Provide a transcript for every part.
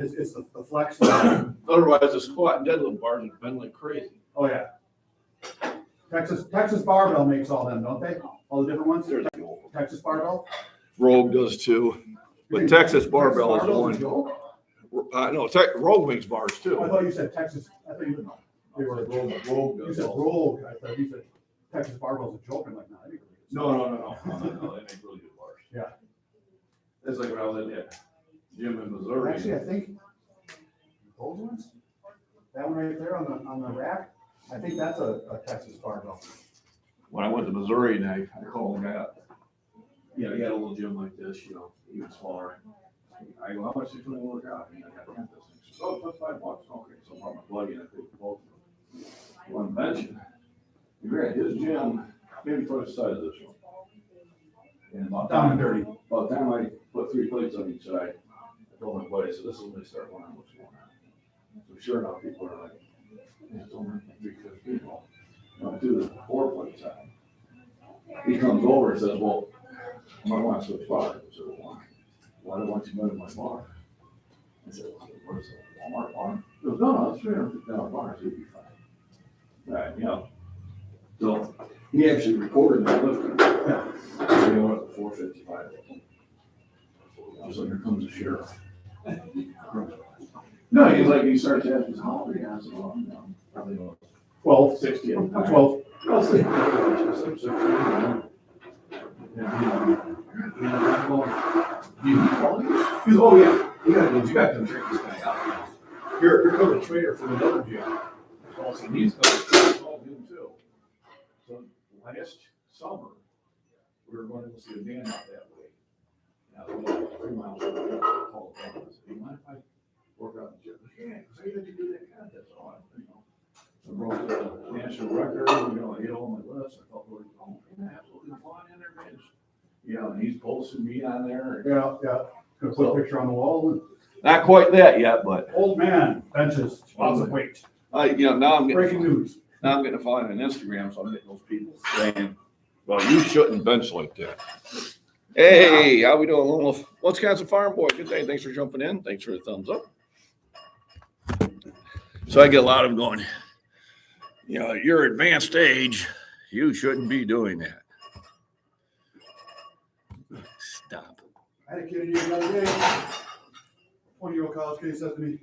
It's the flex. Otherwise, the squat and deadlift bars would bend like crazy. Oh, yeah. Texas Barbell makes all them, don't they? All the different ones? There's Texas Barbell? Rogue does too, but Texas Barbell is the one. No, Rogue makes bars too. I thought you said Texas. I thought you they were Rogue You does said also. Rogue. I thought you said Texas Barbell's a joke. I'm like, no, I think No, they make really good bars. Yeah. It's like when I was in that gym in Missouri. Actually, I think those ones, that one right there on the rack, I think that's a Texas Barbell. When I went to Missouri and I called the guy up. He had a little gym like this, even smaller. I go, how much is it going to work out? And I got to rent this thing. She says, oh, that's $5. Okay, so I brought my buddy and I paid for both of them. One benching. You were at his gym, maybe twice the size of this one. And Down and dirty. By the time I put 3 plates on each side, I told my buddy, so this is when they start wondering what's going on. So sure enough, people are like, yeah, it's only 350 people. I do the 4 plates on. He comes over and says, well, I might want to switch bars. I said, well, why don't you go to my bar? I said, well, what is it, Walmart bar? He goes, no, it's $350 bars, you'll be fine. Right, So he actually recorded that lifting. So he went to 455. So here comes the sheriff. No, he starts asking, how old are you? I said, well, probably 12. 60. I'm 12. I'll say, I'm 16. Do you call him? He goes, oh yeah, you got to check this guy out. You're a trainer from another gym. Also, he's called him too. So last summer, we were going to see a band out that way. Now, it was like 3 miles away. I called him. I said, do you mind if I work out in the gym? Yeah, because I had to do that contest. I broke the national record, I hit all my lists. I felt really, absolutely flying in there, man. And he's posting me on there. Yeah. Gonna put a picture on the wall. Not quite that yet, but Old man benches lots of weight. now I'm getting Breaking news. Now I'm getting a following on Instagram, so I'm getting those people saying, "Well, you shouldn't bench like that." Hey, how we doing, Wisconsin Farm Boy? Good day. Thanks for jumping in. Thanks for the thumbs up. So I get a lot of them going. At your advanced age, you shouldn't be doing that. Stop. I had a kid in here the other day, 20-year-old college kid, he says to me,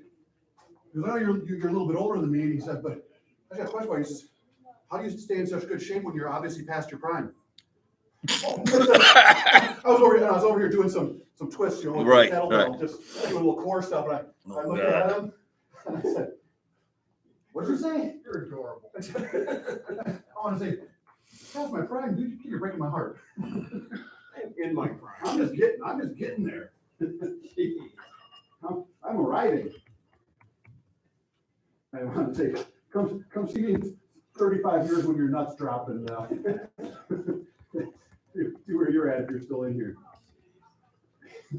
he goes, oh, you're a little bit older than me, and he said, but I got a question for you. He says, how do you stay in such good shape when you're obviously past your prime? I was over here doing some twists, right, just doing a little core stuff, and I looked at him, and I said, what did you say? You're adorable. I want to say, past my prime, dude, you're breaking my heart. In my prime. I'm just getting there. I'm arriving. I want to say, come see me in 35 years when your nuts drop and see where you're at if you're still in here.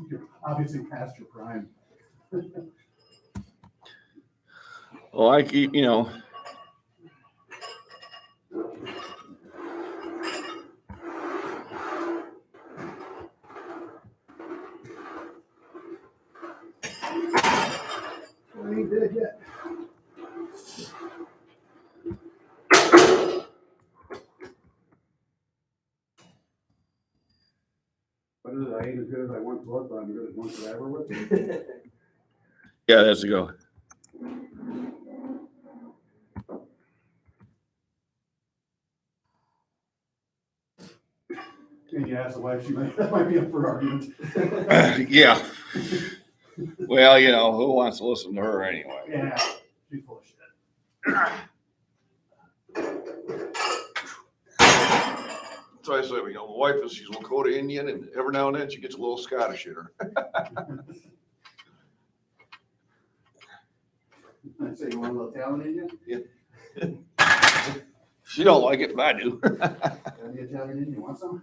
You're obviously past your prime. Well, I keep, I ain't dead yet. I ain't as good as I once was, but I'm good as once as I ever was. Yeah, that's a go. And you ask the wife, that might be up for argument. Yeah. Well, who wants to listen to her anyway? Yeah, she's full of shit. So I say, my wife she's Lakota Indian, and every now and then she gets a little Scottish in her. I say, you want a little Italian in you? Yeah. She don't like it, but I do. The Italian in you want some?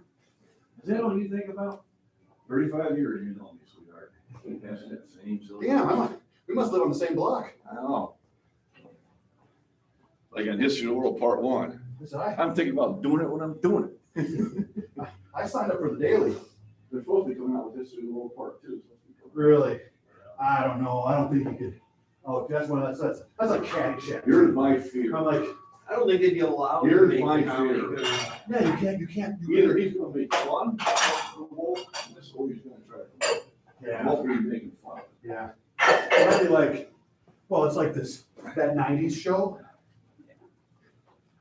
Is that what you think about? 35 years, me, sweetheart. That's that same silly. Yeah, we must live on the same block. I know. Like on History of the World Part 1. I'm thinking about doing it when I'm doing it. I signed up for the daily. They're supposed to be coming out with History of the World Part 2. Really? I don't know. I don't think he could. Oh, that's one of that's like Caddyshack. Here's my fear. I'm like, I don't think they'd be allowed to Here's make my the comedy fear. good. yeah, you can't. Either he's gonna make fun of the wolf, and this or he's gonna try to. Yeah. What were you making fun of? Yeah. Probably like, well, it's like that 90s show.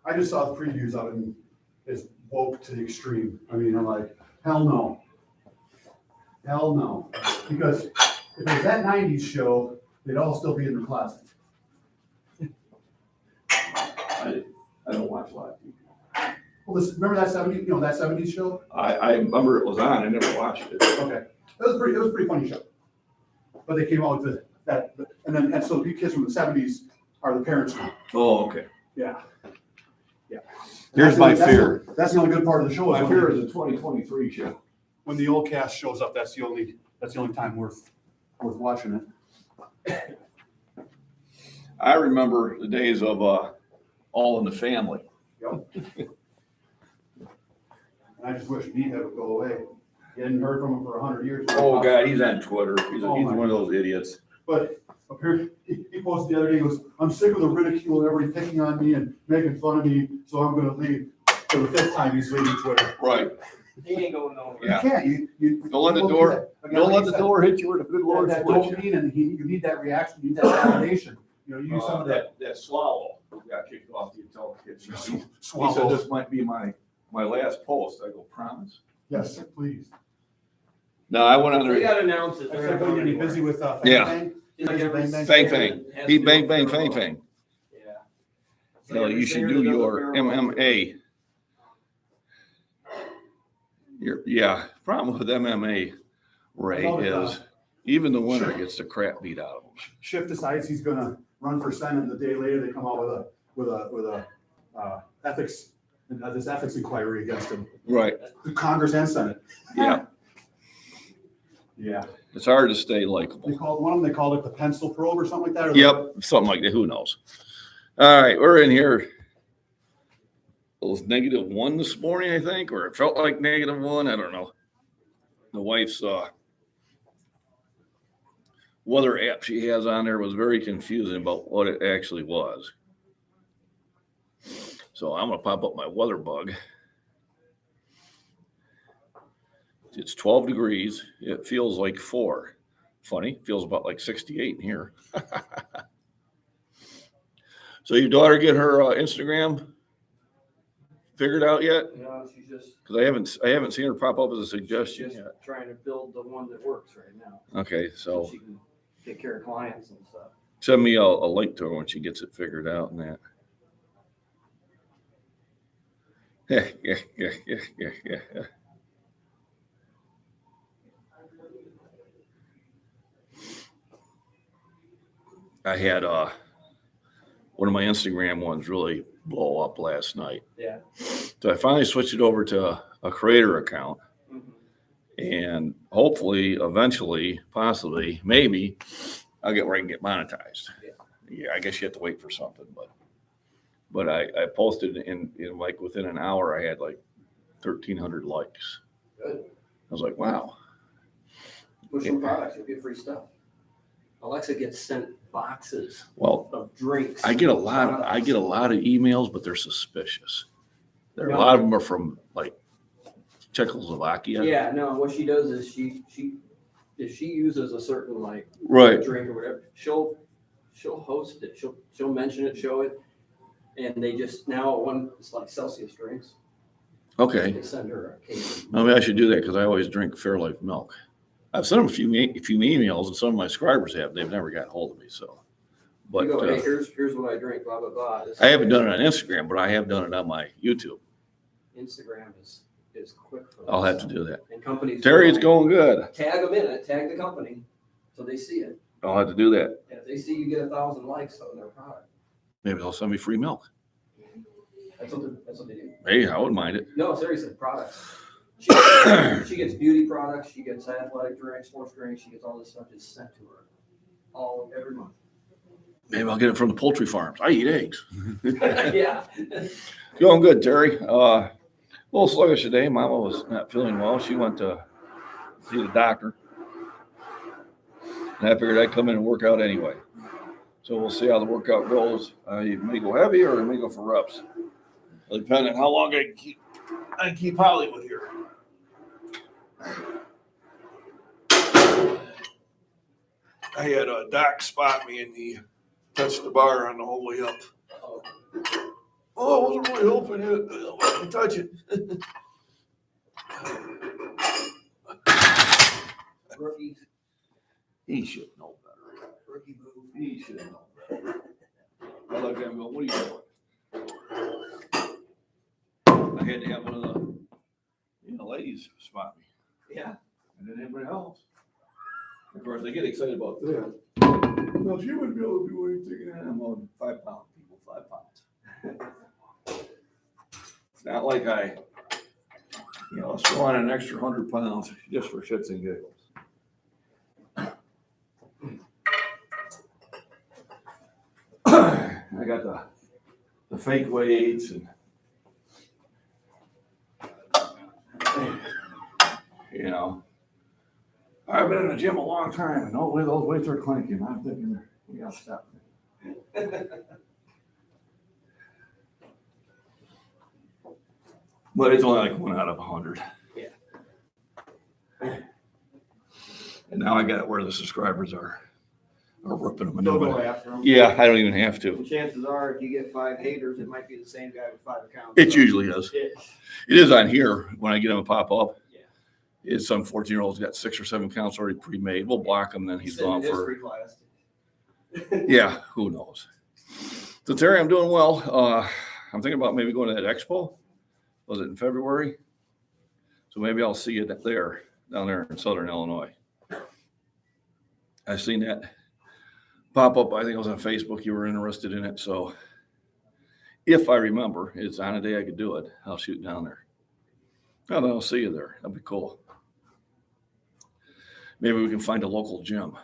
I just saw the previews of it and it's woke to the extreme. I mean, I'm like, hell no. Hell no. Because if it was that 90s show, they'd all still be in their closet. I don't watch a lot of TV. Well, remember that 70s show? I remember it was on, I never watched it. Okay. It was a pretty funny show. But they came out with and so the kids from the 70s are the parents now. Oh, okay. Yeah. Yeah. Here's my fear. That's the only good part of the show. My fear is a 2023 show. When the old cast shows up, that's the only time worth watching it. I remember the days of All in the Family. Yep. And I just wish Meathead would go away. You hadn't heard from him for 100 years. Oh, God, he's on Twitter. He's Oh, my one of those idiots. But up here, he posted the other day, he goes, I'm sick of the ridicule and everybody picking on me and making fun of me, so I'm gonna leave. For the 5th time he's leaving Twitter. Right. He ain't going nowhere. Yeah. You can't, you. Don't let the door- Don't let the door hit you where the good Lord That splits you. dopamine and you need that reaction, you need that validation. You know, you use some of that. That swallow got kicked off the Intel kids. He said Swallow. this might be my last post. I go, promise? Yes, please. No, I went on We there. gotta announce it. I said, "Are you busy with Fang Yeah. Fang?" Like every Bang, bang. Fang singer Fang. has He to bang do bang a fang pheromone. fang. Yeah. It's like No, every you should singer do does a your pheromone. MMA. Problem with MMA, Ray, I know is even the winner gets the crap beat out of him. Schiff decides he's gonna run for Senate, and the day later they come out with a ethics, this ethics inquiry against him, Right. Congress and Senate. Yeah. Yeah. It's hard to stay likable. They called it the pencil probe or something like that. Or Yep, something like that. Who knows? All right, we're in here. It was -1 this morning, I think, or it felt like -1. I don't know. The wife's weather app she has on there was very confusing about what it actually was. So I'm gonna pop up my weather bug. It's 12 degrees. It feels like 4. Funny, feels about like 68 in here. So your daughter get her Instagram figured out yet? Yeah, she's just, Because I haven't seen her pop up as a suggestion just yet. trying to build the one that works right now. Okay, so She can take care of clients and stuff. send me a link to her when she gets it figured out and that. Yeah. I had one of my Instagram ones really blow up last night. Yeah. So I finally switched it over to a creator account. Mhm. And hopefully, eventually, possibly, maybe, I'll get where I can get monetized. Yeah, I guess you have to wait for something, but I posted in like within an hour, I had like 1,300 likes. Good. I was like, wow. Push some products, you'll get free stuff. Alexa gets sent boxes Well, of drinks. I get a lot of emails, but they're suspicious. A lot of them are from like Czechoslovakia. Yeah, no, what she does is she if she uses a certain like Right. drink or whatever, she'll host it, she'll mention it, show it, and they just now one it's like Celsius drinks. Okay. They send her a case. Maybe I should do that because I always drink Fairlife milk. I've sent them a few emails, and some of my subscribers have. They've never got hold of me. So, but You go, hey, here's what I drink, blah blah blah. This I haven't is- done it on Instagram, but I have done it on my YouTube. Instagram is quick for I'll have this. to do that. And companies. Terry, it's going good. Tag them in it, tag the company, so they see it. I'll have to do that. And if they see you get 1,000 likes on their product, Maybe they'll send me free milk. that's what they do. Hey, I wouldn't mind it. No, seriously, products. She gets beauty products, she gets athletic drinks, sports drinks, she gets all this stuff just sent to her every month. Maybe I'll get it from the poultry farms. I eat eggs. Yeah. Going good, Terry. A little sluggish today. Mama was not feeling well. She went to see the doctor. And I figured I'd come in and work out anyway. So we'll see how the workout goes. I may go heavy or I may go for reps. Depending on how long I can keep Hollywood here. I had a doc spot me and he touched the bar on the whole way up. Oh, I wasn't really hoping you let me touch it. Rookie, He should know better. rookie move. He should know better. I looked at him and go, what are you doing? I had to have one of the ladies spot me. Yeah. And then everybody else. Of course, they get excited about that. Well, she wouldn't be able to do anything. And I'm on 5 pounds, people, 5 pounds. It's not like I throw on an extra 100 pounds just for shits and giggles. I got the fake weights and I've been in the gym a long time and no way those weights are clanking. I'm thinking we gotta stop. But it's only like 1 out of 100. Yeah. And now I got it where the subscribers are ripping them a Don't new go one. after them. Yeah, I don't even have to. And chances are, if you get 5 haters, it might be the same guy with 5 accounts. It usually is. It- It is on here when I get them to pop up. Yeah. It's some 14-year-old's got 6 or 7 counts already pre-made. We'll block him, then he's Send gone in for. history class. Yeah, who knows? So Terry, I'm doing well. I'm thinking about maybe going to that expo. Was it in February? So maybe I'll see you there, down there in Southern Illinois. I've seen that pop up. I think it was on Facebook. You were interested in it. So if I remember, it's on a day I could do it. I'll shoot down there. Oh, then I'll see you there. That'd be cool. Maybe we can find a local gym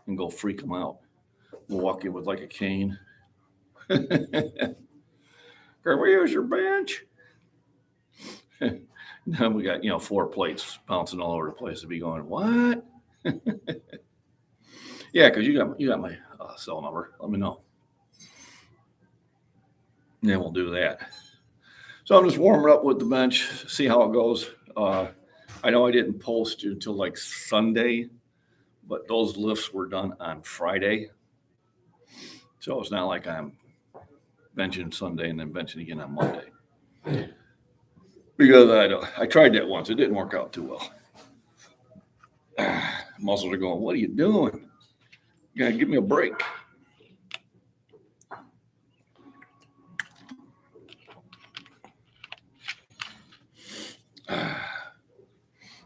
and go freak them out. We'll walk in with like a cane. Can we use your bench? Now we got 4 plates bouncing all over the place to be going, what? Yeah, because you got my cell number. Let me know. And then we'll do that. So I'm just warming up with the bench, see how it goes. I know I didn't post until like Sunday, but those lifts were done on Friday. So it's not like I'm benching Sunday and then benching again on Monday. Because I tried that once. It didn't work out too well. Muscles are going, what are you doing? You gotta give me a break.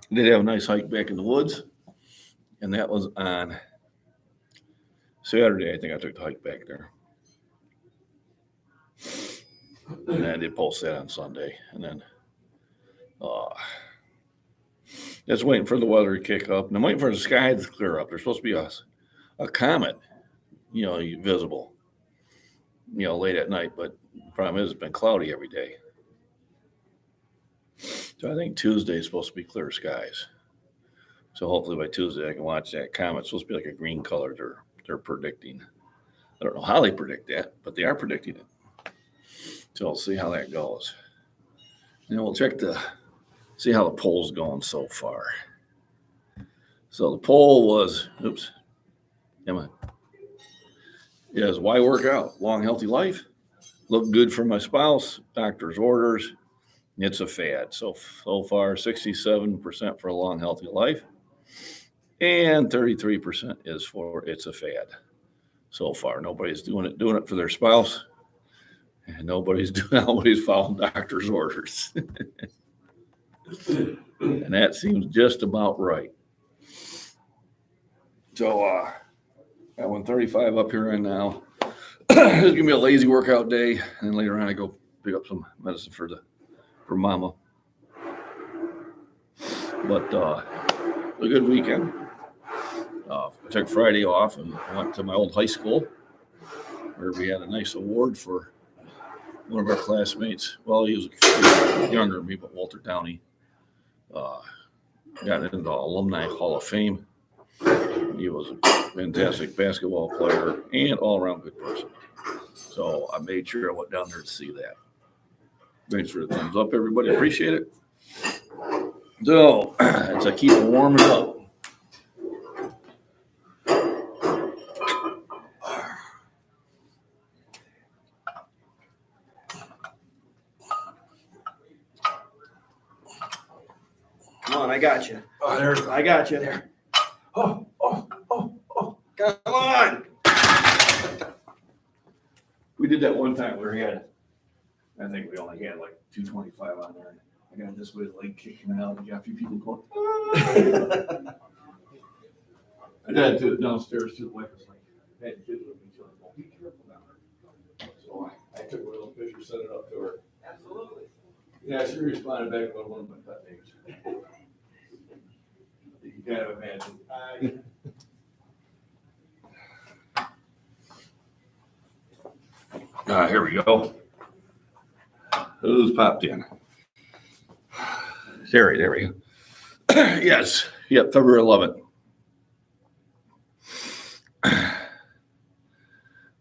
Did have a nice hike back in the woods, and that was on Saturday. I think I took the hike back there. And I did post that on Sunday, and then just waiting for the weather to kick up, and I'm waiting for the sky to clear up. There's supposed to be a comet, visible, late at night, but the problem is it's been cloudy every day. So I think Tuesday is supposed to be clear skies. So hopefully by Tuesday I can watch that comet. It's supposed to be like a green color they're predicting. I don't know how they predict that, but they are predicting it. So we'll see how that goes. And we'll check see how the poll's going so far. So the poll was, is why work out? Long, healthy life. Look good for my spouse. Doctor's orders. It's a fad. So far, 67% for a long, healthy life. And 33% is for it's a fad. So far, nobody's doing it for their spouse. And nobody's following doctor's orders. And that seems just about right. So, got 135 up here right now. It's going to be a lazy workout day. And later on, I go pick up some medicine for mama. But a good weekend. I took Friday off and went to my old high school where we had a nice award for one of our classmates. Well, he was younger than me, but Walter Downey got into the Alumni Hall of Fame. He was a fantastic basketball player and all-around good person. So I made sure I went down there to see that. Thanks for the thumbs up, everybody. Appreciate it. So as I keep warming up. Come on, I got you. Oh, there's I got you there. oh. Come on. We did that one time where he had, I think we only had like 225 on there. I got this with leg kicking out. You got a few people going. "Ah." I had to downstairs to the wife was like, I had kids with me. She's like, well, be careful down there. So I took a little picture, sent it up to her. Absolutely. Yeah, she responded back with one of my pet names. You kind of imagine. Here we go. Who's popped in? There we go. Yes. Yep, February 11th.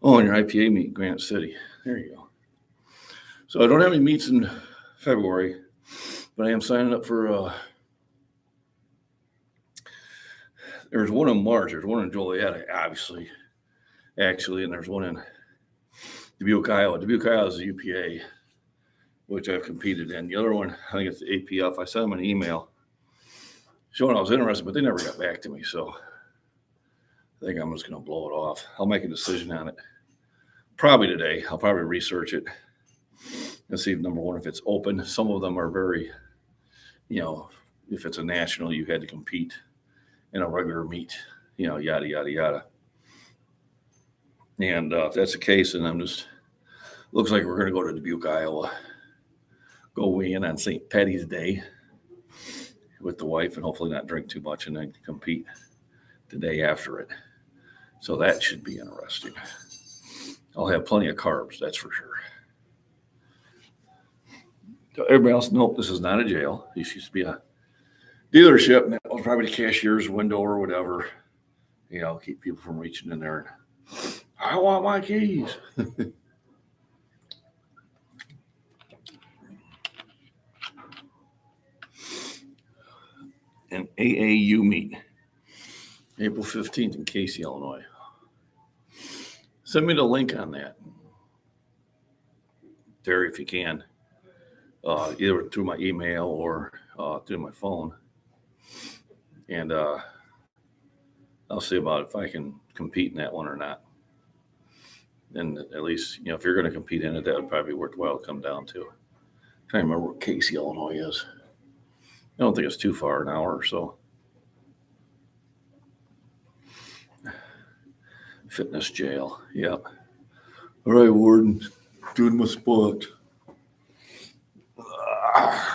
Oh, and your IPA meet, Grant City. There you go. So I don't have any meets in February, but I am signing up for, there's one in March, there's one in Joliet, obviously, actually, and there's one in Dubuque, Iowa. Dubuque, Iowa is the UPA, which I've competed in. The other one, I think it's the APF. I sent them an email showing I was interested, but they never got back to me. So I think I'm just going to blow it off. I'll make a decision on it probably today. I'll probably research it and see, number one, if it's open. Some of them are very, if it's a national, you had to compete in a regular meet, yada, yada, yada. And if that's the case, then looks like we're going to go to Dubuque, Iowa, go weigh in on St. Patty's Day with the wife and hopefully not drink too much and then compete the day after it. So that should be interesting. I'll have plenty of carbs, that's for sure. So everybody else, nope, this is not a jail. This used to be a dealership, and that was probably the cashier's window or whatever. Keep people from reaching in there. I want my keys. An AAU meet, April 15th in Casey, Illinois. Send me the link on that, Terry, if you can, either through my email or through my phone. And I'll see about if I can compete in that one or not. And at least, if you're going to compete in it, that would probably be worthwhile to come down to. I'm trying to remember what Casey, Illinois is. I don't think it's too far, an hour or so. Fitness jail. Yep. All right, Warden. Doing my spot. Ah.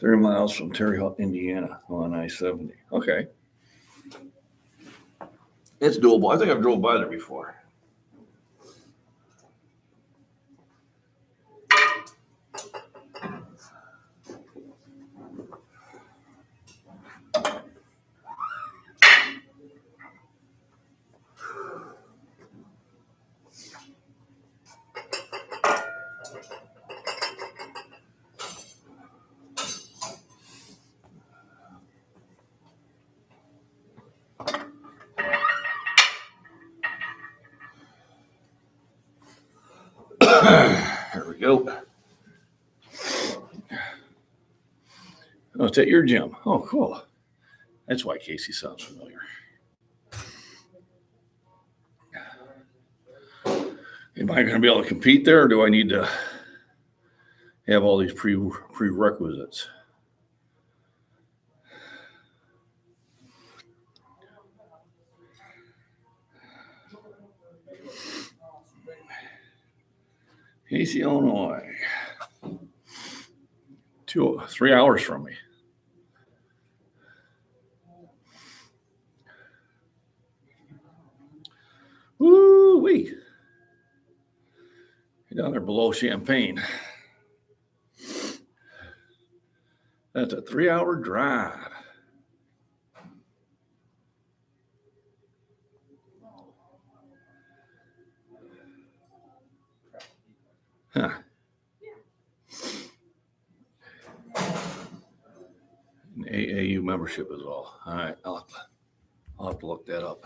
30 miles from Terre Haute, Indiana on I-70. Okay. It's doable. I think I've drove by there before. There we go. Oh, it's at your gym. Oh, cool. That's why Casey sounds familiar. Am I going to be able to compete there, or do I need to have all these prerequisites? Casey, Illinois. 3 hours from me. Woo-wee. Down there below Champaign. That's a 3-hour drive. Huh. An AAU membership is all. All right, I'll have to look that up.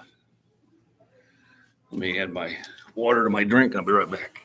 Let me add my water to my drink. I'll be right back.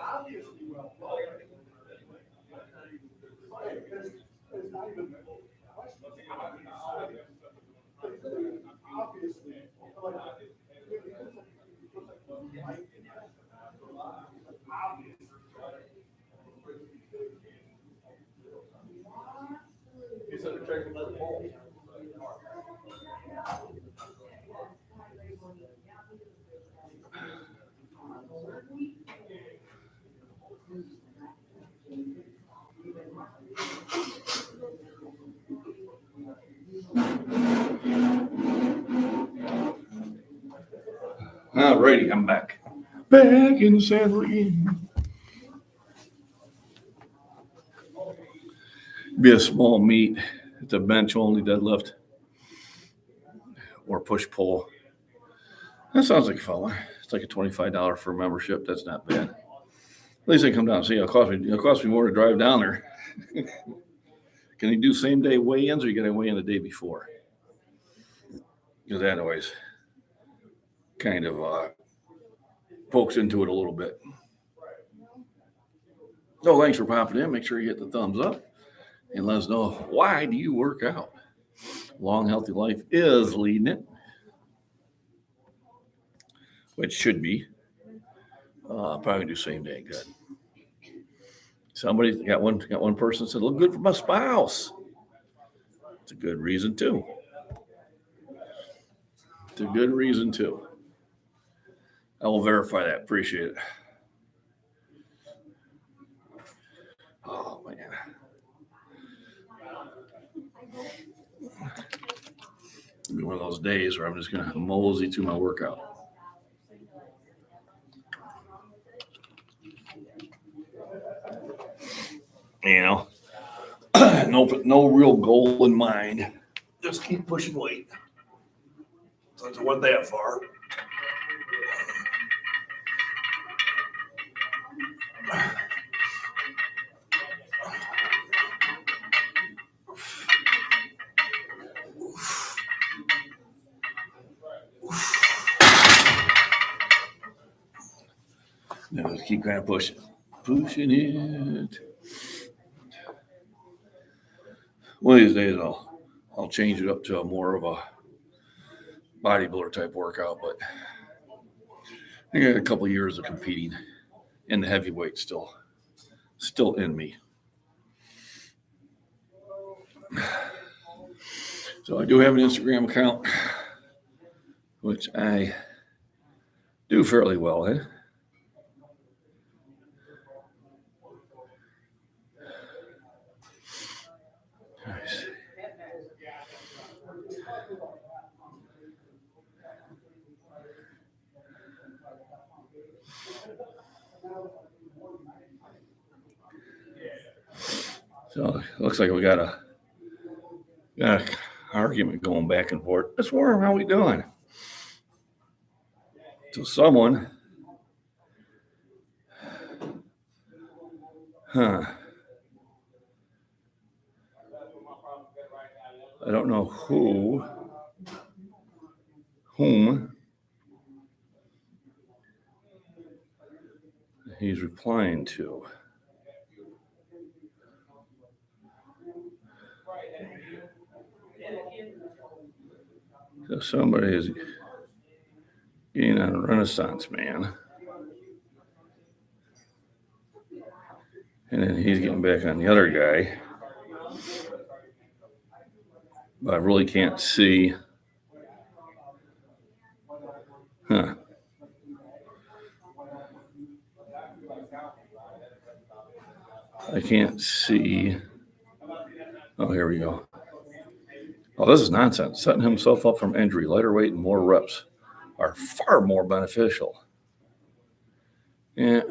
Obviously, well. It's not even a question. Obviously, He's under checking by the pole. All righty, I'm back. Back in the saddle again. Be a small meet. It's a bench only deadlift or push pull. That sounds like fun. It's like a $25 for a membership. That's not bad. At least I come down and see. It'll cost me more to drive down there. Can you do same day weigh-ins, or you got to weigh in the day before? Because that always kind of pokes into it a little bit. So thanks for popping in. Make sure you hit the thumbs up and let us know, why do you work out? Long, Healthy Life is leading it, which should be. Probably do same day. Good. Somebody got one person said, look good for my spouse. It's a good reason too. It's a good reason too. I will verify that. Appreciate it. Oh man. It'll be one of those days where I'm just gonna mosey to my workout. You know, no real goal in mind. Just keep pushing weight. Since I went that far. Now just keep kind of pushing it. One of these days I'll change it up to a more of a bodybuilder type workout, but I got a couple years of competing, and the heavyweight still in me. So I do have an Instagram account, which I do fairly well in. Nice. So it looks like we got a argument going back and forth. Miss Worm, how we doing? So someone, I don't know whom he's replying to. So somebody is getting on a Renaissance man. And then he's getting back on the other guy. But I really can't see. I can't see. Oh, here we go. Oh, this is nonsense. Setting himself up from injury, lighter weight and more reps are far more beneficial. Yeah.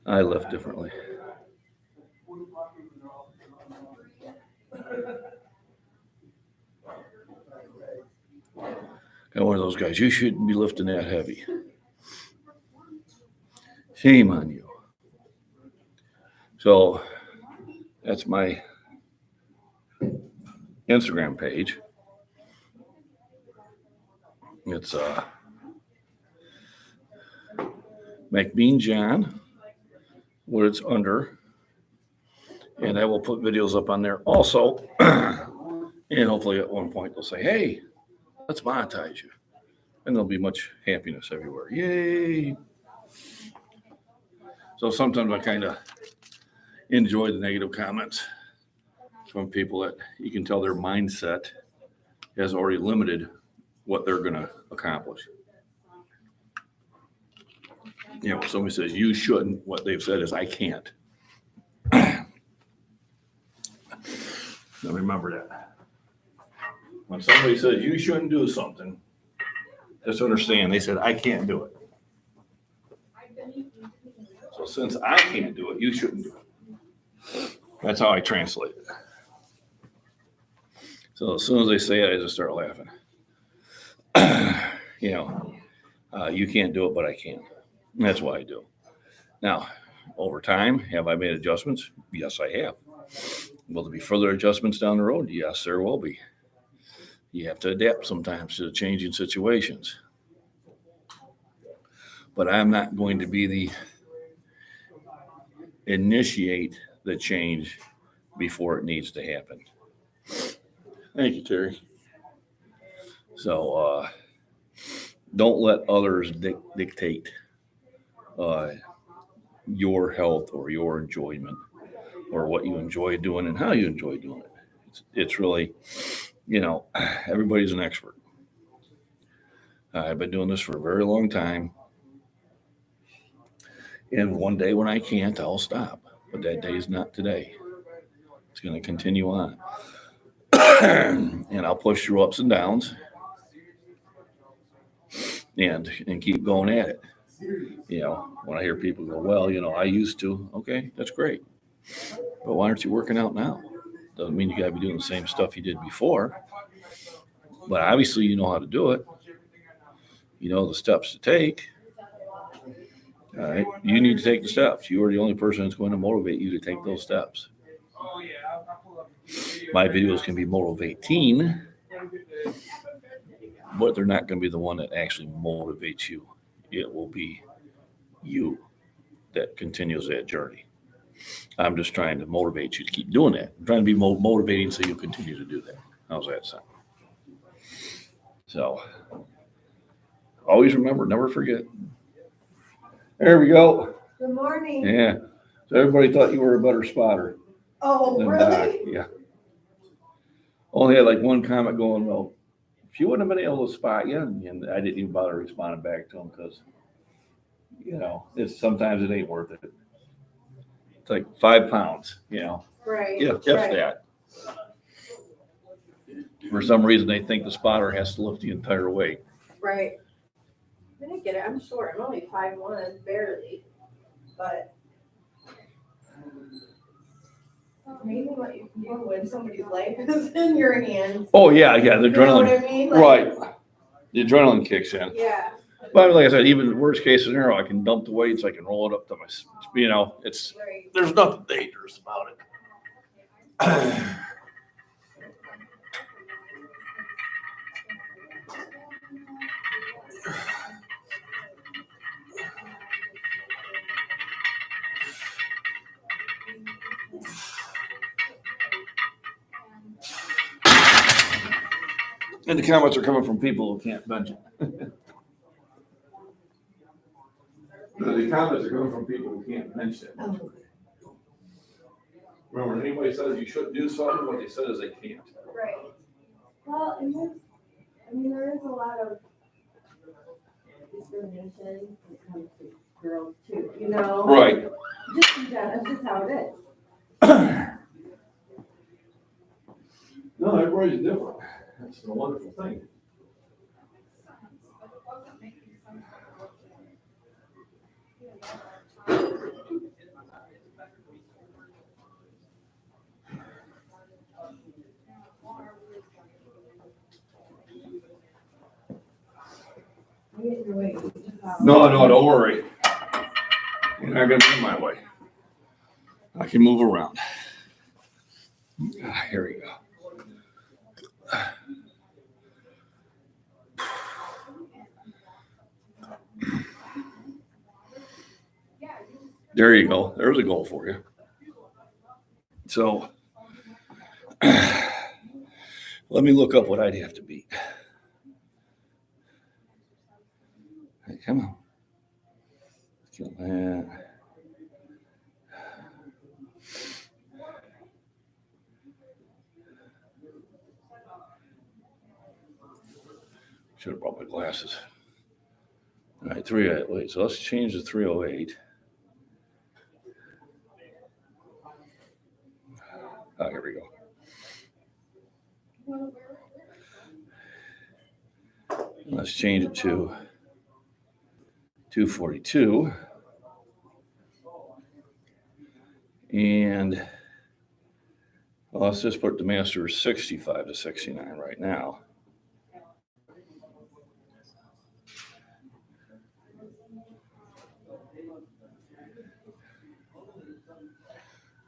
I lift differently. Got one of those guys, you shouldn't be lifting that heavy. Shame on you. So that's my Instagram page. It's MacBean John, what it's under. And I will put videos up on there also. And hopefully at one point they'll say, hey, let's monetize you. And there'll be much happiness everywhere. Yay. So sometimes I kind of enjoy the negative comments from people that you can tell their mindset has already limited what they're going to accomplish. You know, somebody says you shouldn't, what they've said is I can't. Now remember that. When somebody says you shouldn't do something, just understand they said I can't do it. So since I can't do it, you shouldn't do it. That's how I translate it. So as soon as they say it, I just start laughing. You can't do it, but I can. And that's what I do. Now, over time, have I made adjustments? Yes, I have. Will there be further adjustments down the road? Yes, there will be. You have to adapt sometimes to the changing situations. But I'm not going to be the initiate the change before it needs to happen. Thank you, Terry. So don't let others dictate your health or your enjoyment or what you enjoy doing and how you enjoy doing it. It's really, everybody's an expert. I've been doing this for a very long time. And one day when I can't, I'll stop. But that day is not today. It's going to continue on. And I'll push through ups and downs and keep going at it. When I hear people go, well, I used to. Okay, that's great. But why aren't you working out now? Doesn't mean you got to be doing the same stuff you did before. But obviously you know how to do it. You know the steps to take. All right. You need to take the steps. You are the only person that's going to motivate you to take those steps. My videos can be motivating, but they're not going to be the one that actually motivates you. it will be you that continues that journey. I'm just trying to motivate you to keep doing that. I'm trying to be motivating so you continue to do that. How's that sound? So always remember, never forget. There we go. Good morning. Yeah. So everybody thought you were a better spotter Oh, than really? Doc. Yeah. Only had like one comment going, well, if you wouldn't have been able to spot you, and I didn't even bother responding back to him because, it's sometimes it ain't worth it. It's like 5 pounds, Right. if right. that. For some reason, they think the spotter has to lift the entire weight. Right. I didn't get it. I'm short. I'm only 5'1", barely. But it's amazing what you can do when somebody's life is in your hands. Oh, yeah, the You know adrenaline. what I mean? Right. The adrenaline kicks in. Yeah. But like I said, even worst case scenario, I can dump the weights, I can roll it up to my, it's, Right. there's nothing dangerous about it. And the comments are coming from people who can't bench it. The comments are coming from people who can't bench it. Oh. Remember, when anybody says you shouldn't do something, what they said is they can't. Right. Well, and there is a lot of discrimination when it comes to girls too, Right. That's just how it is. No, everybody's different. That's the wonderful thing. No, don't worry. You're not gonna be in my way. I can move around. Here we go. There you go. There's a goal for you. So let me look up what I'd have to beat. Hey, come on. Kill that. Should have brought my glasses. All right, 308. Wait, so let's change the 308. Oh, here we go. Let's change it to 242. And well, let's just put the master 65 to 69 right now.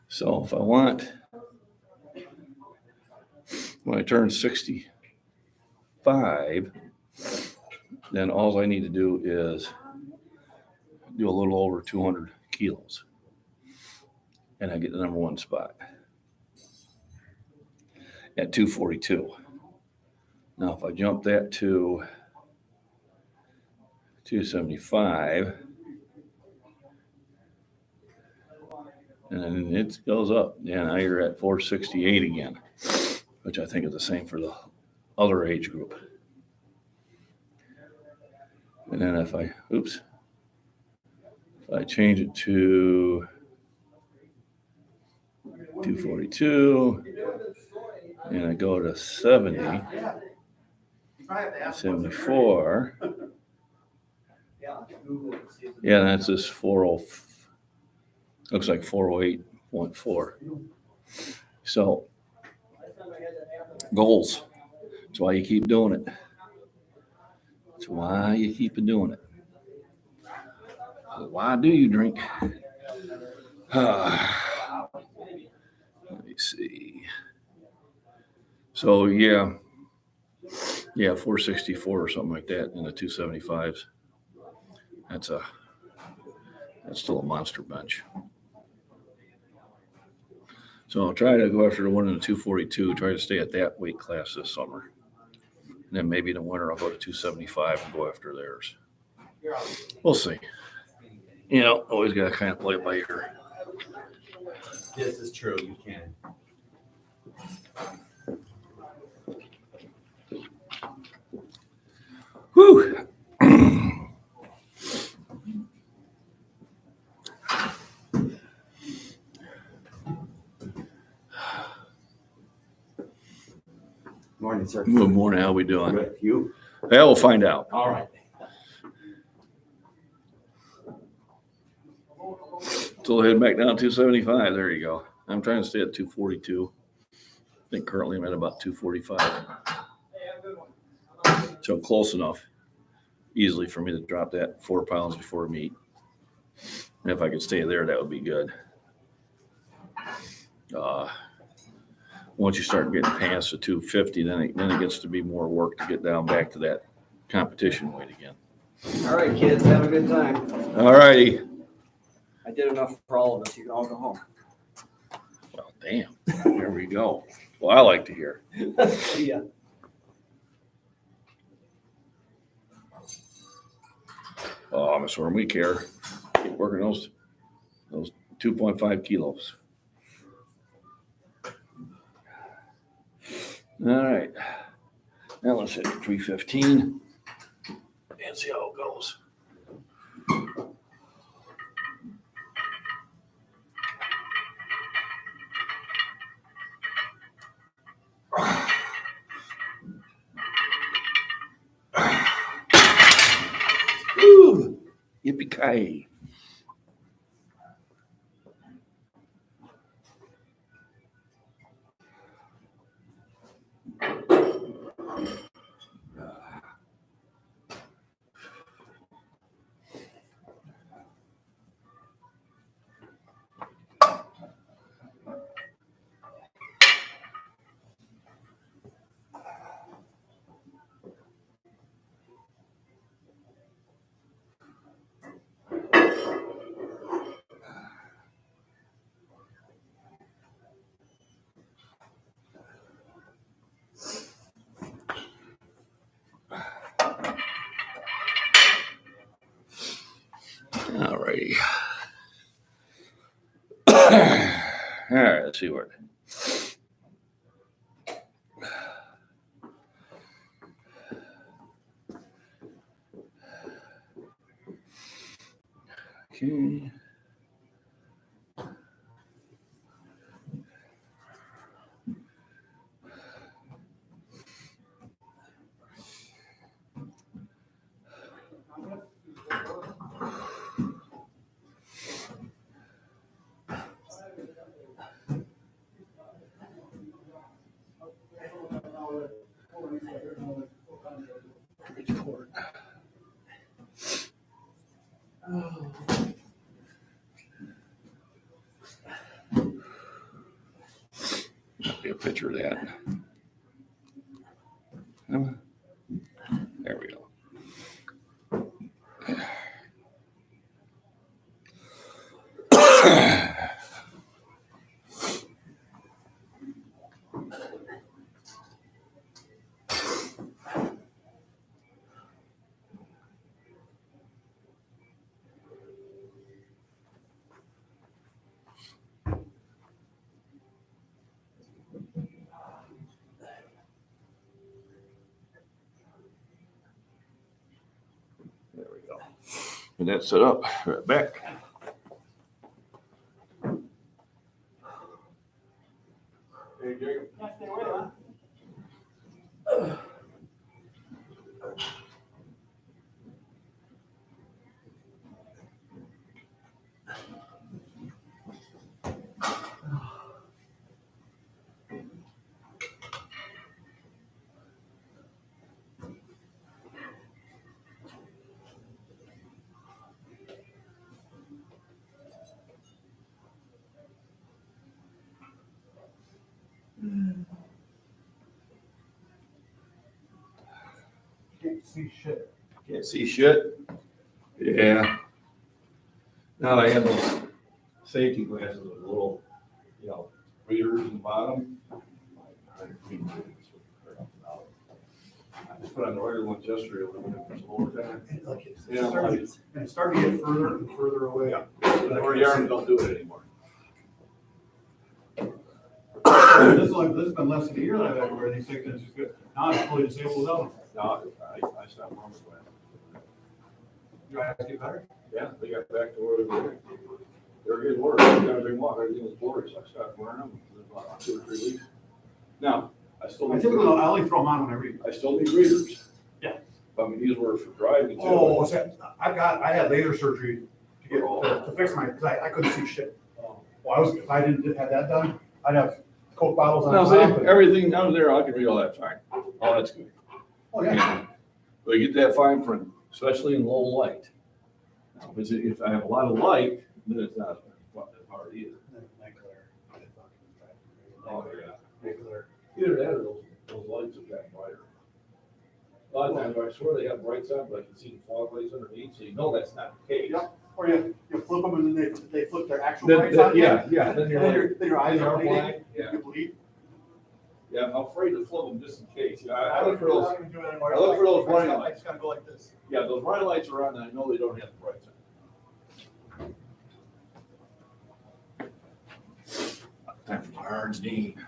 So if I want, when I turn 65, then all I need to do is do a little over 200 kilos. And I get the number one spot at 242. Now, if I jump that to 275, and then it goes up. Yeah, now you're at 468 again, which I think is the same for the other age group. And then if I change it to 242, and I go to 70, 74, yeah, that's this 40, looks like 408.4. So goals. That's why you keep doing it. That's why you keep doing it. Why do you drink? Let me see. So yeah, 464 or something like that in the 275s. That's still a monster bench. So I'll try to go after the one in the 242, try to stay at that weight class this summer. And then maybe in the winter I'll go to 275 and go after theirs. We'll see. You know, always got to kind of play it by ear. This is true, you can. Whew. Morning, sir. Good morning. How we doing? Good. You? Yeah, we'll find out. All right. So head back down 275. There you go. I'm trying to stay at 242. I think currently I'm at about 245. So close enough, easily for me to drop that 4 pounds before meet. And if I could stay there, that would be good. Once you start getting past the 250, then it gets to be more work to get down back to that competition weight again. All right, kids, have a good time. All righty. I did enough for all of us. You can all go home. Well, damn. There we go. Well, I like to hear. See ya. Oh, Miss Worm, we care. Keep working those 2.5 kilos. All right. Now let's hit 315 and see how it goes. Woo! Yippee-ki-yay. All righty. All right, let's see what. Okay. Be a picture of that. There we go. There we go. And that's set up. Right back. Hey, Jacob. Can't see shit. Can't see shit. Yeah. Now I have those safety glasses with little, readers in the bottom. I just put on the regular ones yesterday, a little bit for some overtime. Like it's Yeah, starting, like- and it's starting to get further and further away. Yeah. Or the arms don't do it anymore. This has been less than a year that I've had to wear these things, and it's just good. Now I'm fully disabled without them. No, I stopped wearing the glasses. Your eyes get better? Yeah, they got back to where they were. They were getting worse. Everything walk, everything was blurry, so I stopped wearing them for about 2 or 3 weeks. Now, I still I need, typically, I only throw them on when I read. I still need readers. Yeah. I mean, these were for driving too. Oh, what's that? I had laser surgery to get, to fix my, because I couldn't see shit. Well, if I didn't have that done, I'd have Coke bottles on Now, top. see, and- everything down there, I can read all that fine. Oh, that's good. Oh, yeah. But you get that fine print, especially in low light. Now, if I have a lot of light, then it's not as hard either. Oh, yeah. Either that or those lights have gotten brighter. A lot of times, I swear they have brights on, but I can see the fog lights underneath, so you know that's not the case. Yeah. Or you flip them and then they flip their actual Then- lights then- on. yeah, yeah, then Then you're like- your eyes are bleeding. blind. Yeah, You bleed. yeah, I'm afraid to flip them just in case. I I look for those, don't even do it anymore. I look for those running I lights. just gotta go like this. yeah, those running lights are on, and I know they don't have the brights on. Time for Large Dean.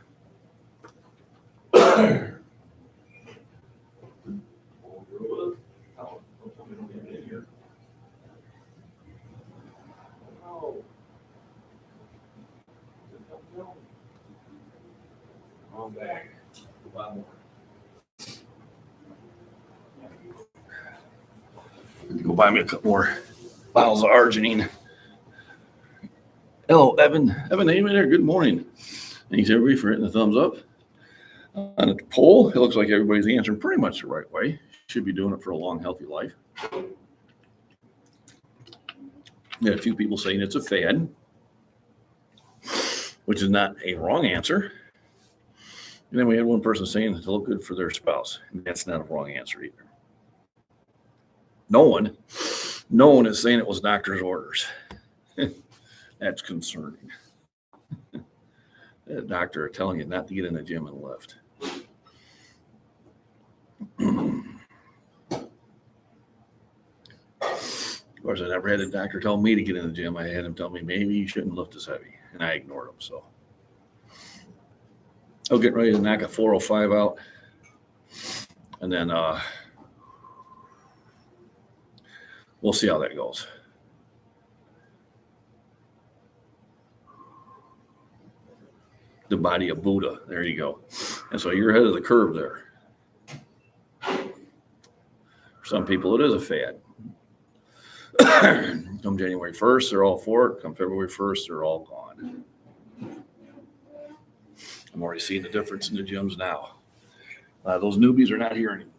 Wrong bag. One more. Go buy me a couple more bottles of arginine. Hello, Evan. Evan, hey there. Good morning. Thanks everybody for hitting the thumbs up. On the poll, it looks like everybody's answering pretty much the right way. Should be doing it for a long, healthy life. We had a few people saying it's a fad, which is not a wrong answer. And then we had one person saying to look good for their spouse. And that's not a wrong answer either. No one is saying it was doctor's orders. That's concerning. That doctor are telling you not to get in the gym and lift. Of course, I never had a doctor tell me to get in the gym. I had him tell me maybe you shouldn't lift as heavy, and I ignored him. So I'll get ready to knock a 405 out, and then we'll see how that goes. The body of Buddha. There you go. And so you're ahead of the curve there. For some people, it is a fad. Come January 1st, they're all for it. Come February 1st, they're all gone. I'm already seeing the difference in the gyms now. Those newbies are not here anymore.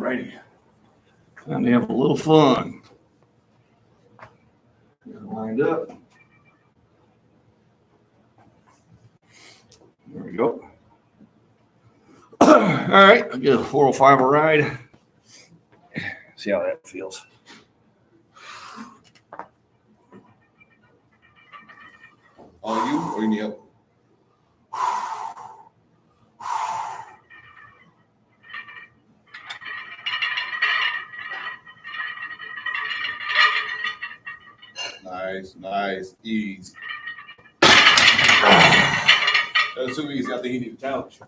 righty. Time to have a little fun. Get it lined up. There we go. All right, I'll get a 405 a ride. See how that feels. All you or you need help? Nice, ease. That was too easy. I think he needs a challenge.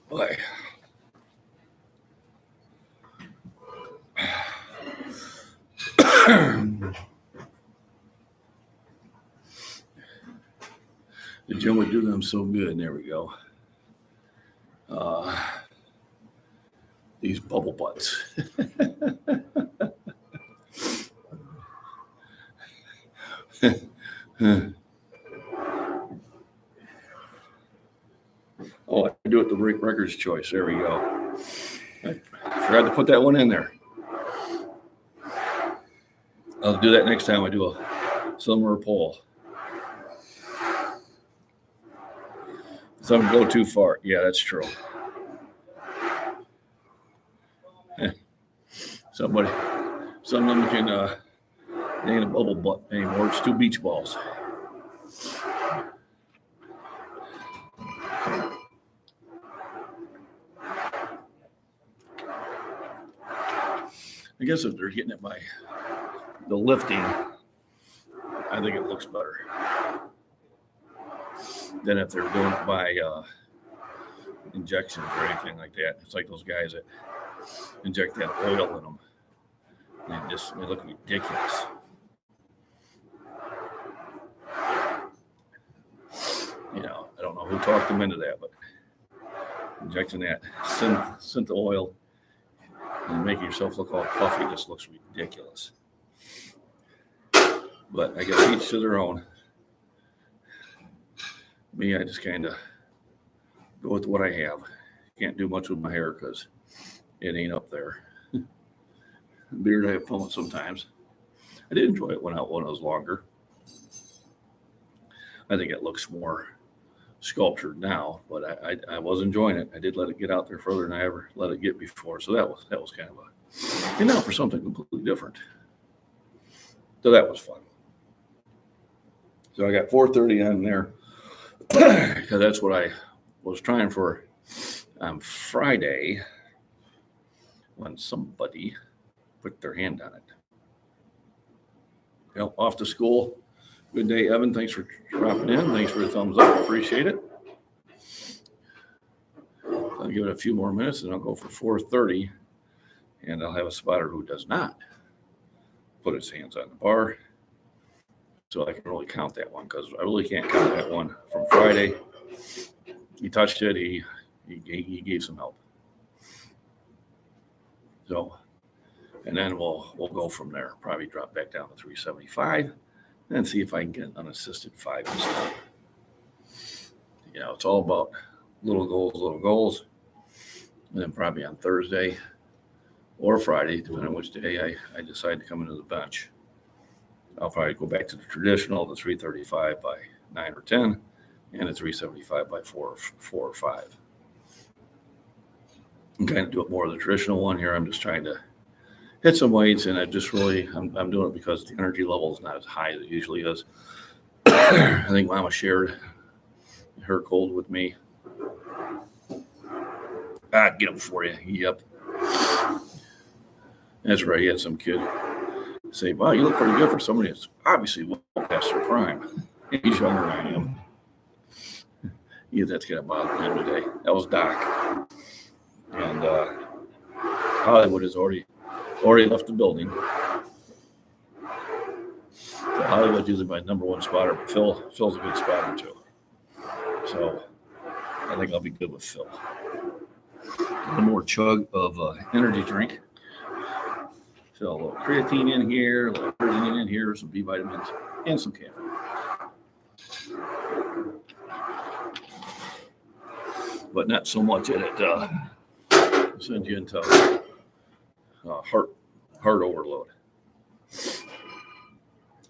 Boy. The gym would do them so good. There we go. These bubble butts. Oh, I do it the Records Choice. There we go. I forgot to put that one in there. I'll do that next time I do a similar poll. Some go too far. Yeah, that's true. Some of them can, they ain't a bubble butt anymore. It's 2 beach balls. I guess if they're getting it by the lifting, I think it looks better than if they're doing it by injections or anything like that. It's like those guys that inject that oil in them. They look ridiculous. You know, I don't know who talked them into that, but injecting that synth oil and making yourself look all puffy just looks ridiculous. But I guess each to their own. Me, I just kind of go with what I have. Can't do much with my hair because it ain't up there. Beard, I have fun with sometimes. I did enjoy it when it was longer. I think it looks more sculptured now, but I was enjoying it. I did let it get out there further than I ever let it get before. So that was kind of and now for something completely different. So that was fun. So I got 4:30 on there because that's what I was trying for on Friday when somebody put their hand on it. Well, off to school. Good day, Evan. Thanks for dropping in. Thanks for the thumbs up. Appreciate it. I'll give it a few more minutes and I'll go for 4:30 and I'll have a spotter who does not put his hands on the bar. So I can really count that one because I really can't count that one from Friday. He touched it. He gave some help. So, and then we'll go from there. Probably drop back down to 375 and see if I can get an unassisted 5 instead. You know, it's all about little goals. And then probably on Thursday, or Friday, depending on which day I decide to come into the bench. I'll probably go back to the traditional, the 335 by 9 or 10, and the 375 by 4 or 5. I'm kind of do it more of the traditional one here. I'm just trying to hit some weights, and I'm doing it because the energy level is not as high as it usually is. I think Mama shared her cold with me. Get him for you. Yep. That's right. He had some kid say, "Wow, you look pretty good for somebody that's obviously well past their prime." He's younger than I am. Yeah, that's gonna bother him today. That was Doc, and Hollywood has already left the building. So Hollywood's usually my number one spotter, but Phil's a good spotter too. So I think I'll be good with Phil. One more chug of energy drink. Fill a little creatine in here, a little protein in here, some B vitamins, and some caffeine. But not so much that it sends you into heart overload.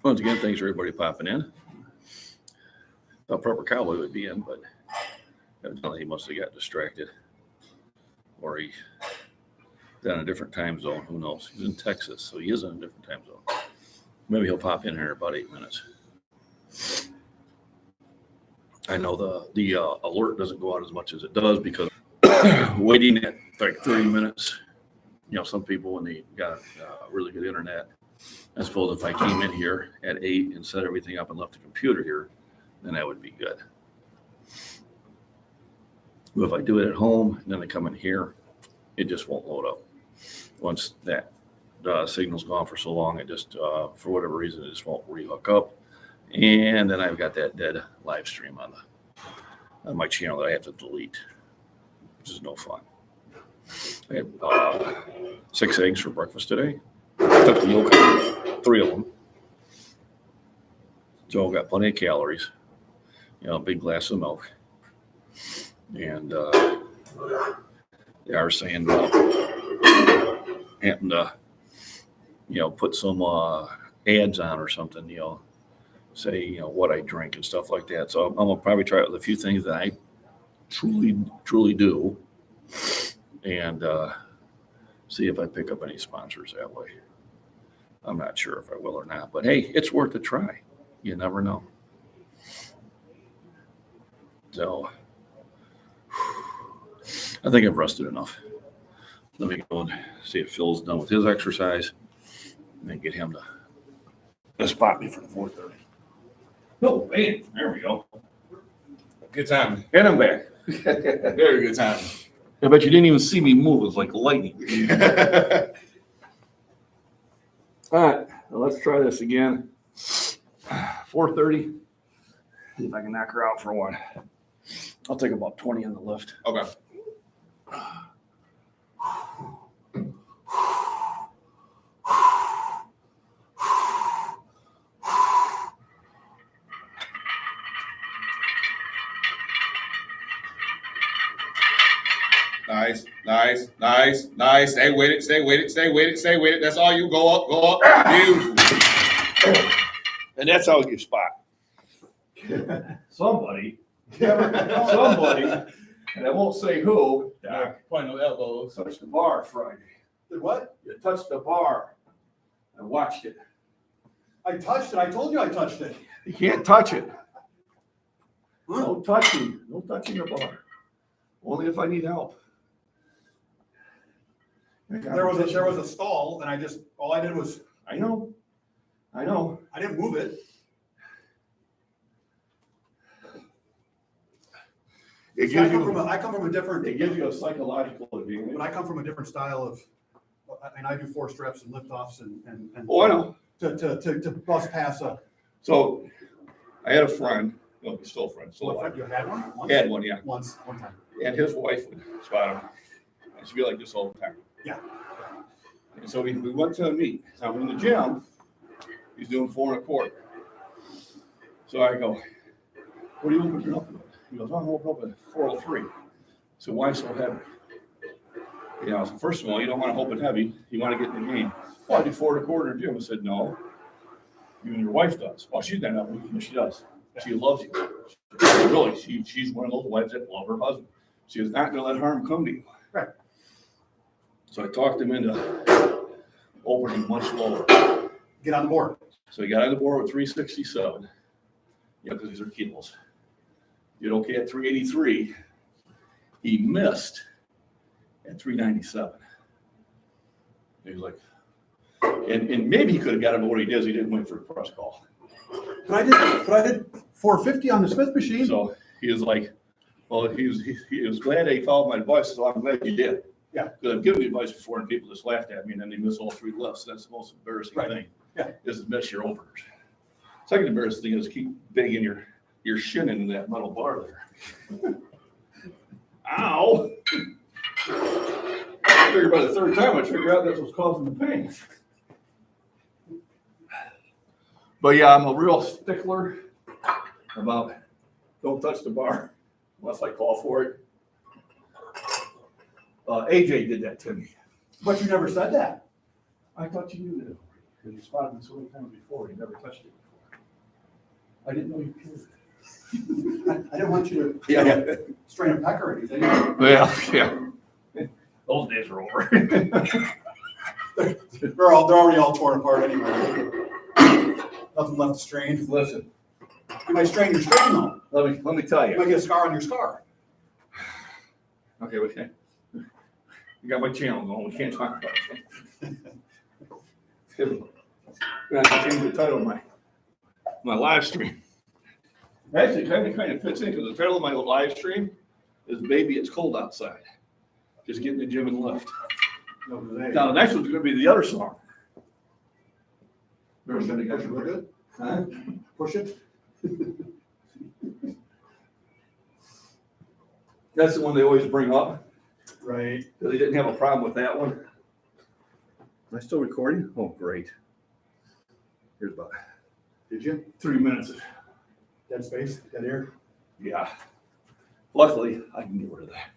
Once again, thanks for everybody popping in. Thought Proper Cowboy would be in, but evidently he must have got distracted. Or he's on a different time zone. Who knows? He's in Texas, so he is in a different time zone. Maybe he'll pop in here in about 8 minutes. I know the alert doesn't go out as much as it does because waiting at like 30 minutes. You know, some people, when they got really good internet, I suppose if I came in here at 8 and set everything up and left the computer here, then that would be good. But if I do it at home and then I come in here, it just won't load up. Once that signal's gone for so long, it just, for whatever reason, it just won't re-hook up. And then I've got that dead live stream on my channel that I have to delete, which is no fun. I had 6 eggs for breakfast today. Took the yolk out, 3 of them. So got plenty of calories. You know, a big glass of milk. And they are saying, having to, put some ads on or something, say, what I drink and stuff like that. So I'm going to probably try it with a few things that I truly do and see if I pick up any sponsors that way. I'm not sure if I will or not, but hey, it's worth a try. You never know. So I think I've rested enough. Let me go and see if Phil's done with his exercise and then get him to spot me for the 4:30. Oh, man, there we go. Good time. And I'm back. Very good time. I bet you didn't even see me move. It was like lightning. All right, well, let's try this again. 4:30. See if I can knock her out for one. I'll take about 20 on the lift. Okay. Nice. Stay with it. That's all you. Go up. Beautiful. And that's how you spot. Somebody, and I won't say who, Point no elbows. touched the bar Friday. Did what? You touched the bar. I watched it. I touched it. I told you I touched it. You can't touch it. No touching. No touching the bar. Only if I need help. There was a stall, and all I did was I know. I didn't move it. It See, I gives come from a different. it gives you a psychological advantage. But I come from a different style of, and I do 4 steps and lift offs and Oh, I know. to bust past a. So I had a friend, no, he's still a friend, still alive. You had one? Once? Had one, yeah. One time. And his wife would spot him. And she'd be like this all the time. Yeah. And so we went to a meet. So I'm in the gym. He's doing 4 1/4. So I go, what are you looking up? He goes, I'm open up at 403. So why so heavy? You know, so first of all, you don't want to open heavy. You want to get in the game. Well, I do 4 1/4 gym. I said, no, you and your wife does. Well, she's not weak, but she does. She loves you. Really, she's one of those wives that love her husband. She is not going to let harm come to you. Right. So I talked him into opening much lower. Get on the board. So he got on the board with 367. Yeah, because these are kilos. Did okay at 383. He missed at 397. He was like, and maybe he could have got him, but what he did is he didn't wait for the press call. But I did 450 on the Smith machine. So he was like, well, he was glad that he followed my advice, so I'm glad you did. Yeah. Because I've given the advice before and people just laughed at me and then they miss all 3 lifts. That's the most embarrassing Right. thing. Yeah. Is to miss your openers. Second embarrassing thing is keep banging your shin into that metal bar there. Ow! I figured by the 3rd time I'd figure out that's what's causing the pain. But yeah, I'm a real stickler about don't touch the bar unless I call for it. AJ did that to me. But you never said that. I thought you knew that because you spotted me so many times before. You never touched it before. I didn't know you cared. I didn't want you to Yeah. strain a peck or anything. Yeah. Those days are over. They're already all torn apart anyway. Nothing left to strain. Listen, You might strain your strain though. let me tell You you. might get a scar on your scar. Okay, we can't. You got my channel going. We can't talk about it. I have to change the title of my live stream. Actually, kind of fits in because the title of my live stream is "Baby, It's Cold Outside." Just get in the gym and lift. Now the next one's going to be the other song. Push it real good. Huh? Push it. That's the one they always bring up. Right. They didn't have a problem with that one. Am I still recording? Oh, great. Here's about Did you? 3 minutes. Dead space, dead air. Yeah. Luckily, I can get rid of that.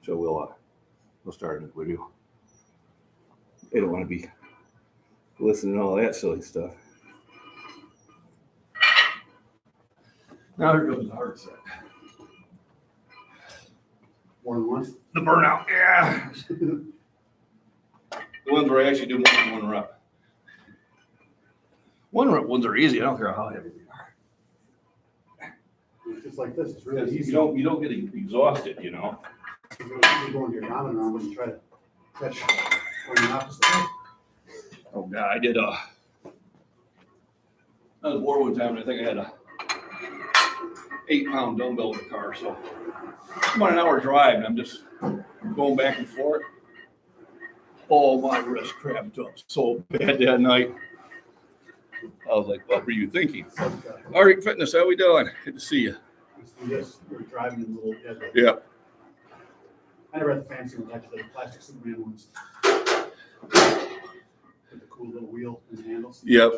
So we'll start a new video. They don't want to be listening to all that silly stuff. Now here goes the hard set. More than once. The burnout, yeah. The ones where I actually do more than 1 rep. 1 rep ones are easy. I don't care how heavy they are. It's just like this. It's really Because easy. you don't get exhausted, you know. It's really easy going to your abdomen when you try to catch going the opposite way. Oh God, I did I was bored one time and I think I had a 8-pound dumbbell in the car. So I'm on an hour drive and I'm just going back and forth. Oh, my wrist cramped up so bad that night. I was like, what were you thinking? All right, Fitness, how we doing? Good to see you. Yes, we were driving in the little. Yeah. I never had the fancy ones, actually, the plastic Superman ones. With the cool little wheel and the handles. Yep.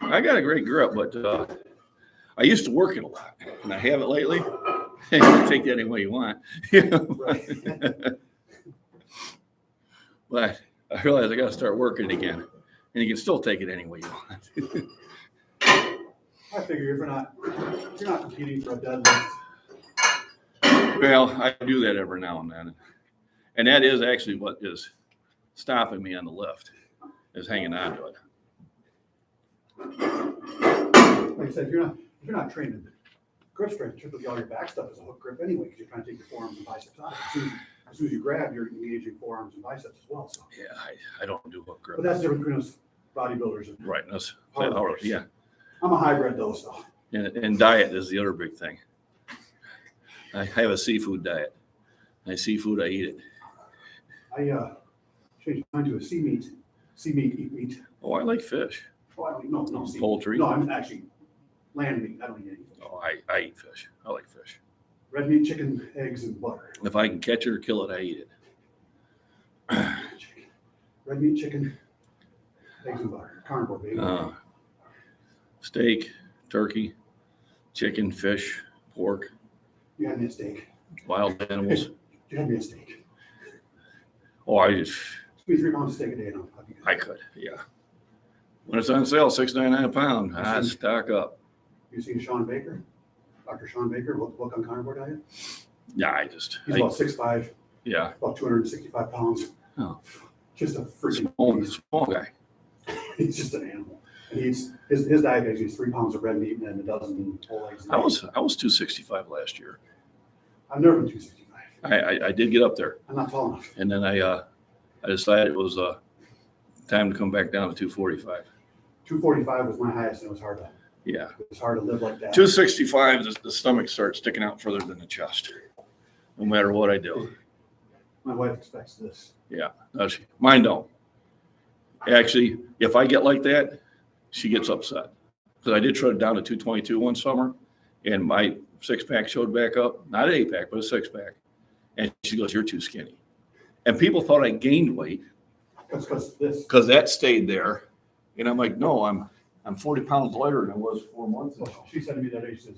I got a great grip, but I used to work it a lot, and I haven't lately. You can take that any way you want. Right. But I realized I got to start working it again, and you can still take it any way you want. I figure if you're not competing for a deadlift. Well, I do that every now and then, and that is actually what is stopping me on the lift, is hanging on to it. Like I said, if you're not trained in grip strength, typically all your back stuff is a hook grip anyway, because you're trying to take your forearms and biceps out. As soon as you grab, you're engaging forearms and biceps as well. So, Yeah, I don't do hook grip. but that's the difference between us bodybuilders and Right, that's Hardworkers. yeah. I'm a hybrid though, so. And diet is the other big thing. I have a seafood diet. Seafood, I eat it. I changed mine to a sea meat, eat meat. Oh, I like fish. Oh, I don't, no, sea meat. Poultry. No, I'm actually land meat. I don't eat anything. Oh, I eat fish. I like fish. Red meat, chicken, eggs, and butter. If I can catch it or kill it, I eat it. Red meat, chicken, eggs, and butter. Carnivore, baby. Steak, turkey, chicken, fish, pork. You had me a steak. Wild animals. You had me a steak. Oh, I just, Give me 3 pounds of steak a day and I'll be good. I could, yeah. When it's on sale, $6.99 a pound, I stock up. You seen Sean Baker? Dr. Sean Baker, book on carnivore diet? Yeah, He's about 6'5", yeah. about 265 pounds. Oh. Just a freaking, Small guy. he's just an animal. And his diet basically is 3 pounds of red meat and a dozen whole eggs. I was 265 last year. I've never been 265. I did get up there, I'm not tall enough. and then I decided it was time to come back down to 245. 245 was my highest, and it was hard to. Yeah, It was hard to live like that. 265, the stomach starts sticking out further than the chest, no matter what I do. My wife expects this. Yeah, no, mine don't. Actually, if I get like that, she gets upset. Because I did try it down to 222 one summer, and my 6-pack showed back up. Not an 8-pack, but a 6-pack. And she goes, "You're too skinny." And people thought I gained weight Because this. because that stayed there. And I'm like, no, I'm 40 pounds lighter than I was 4 months ago. She said to me that day, she says,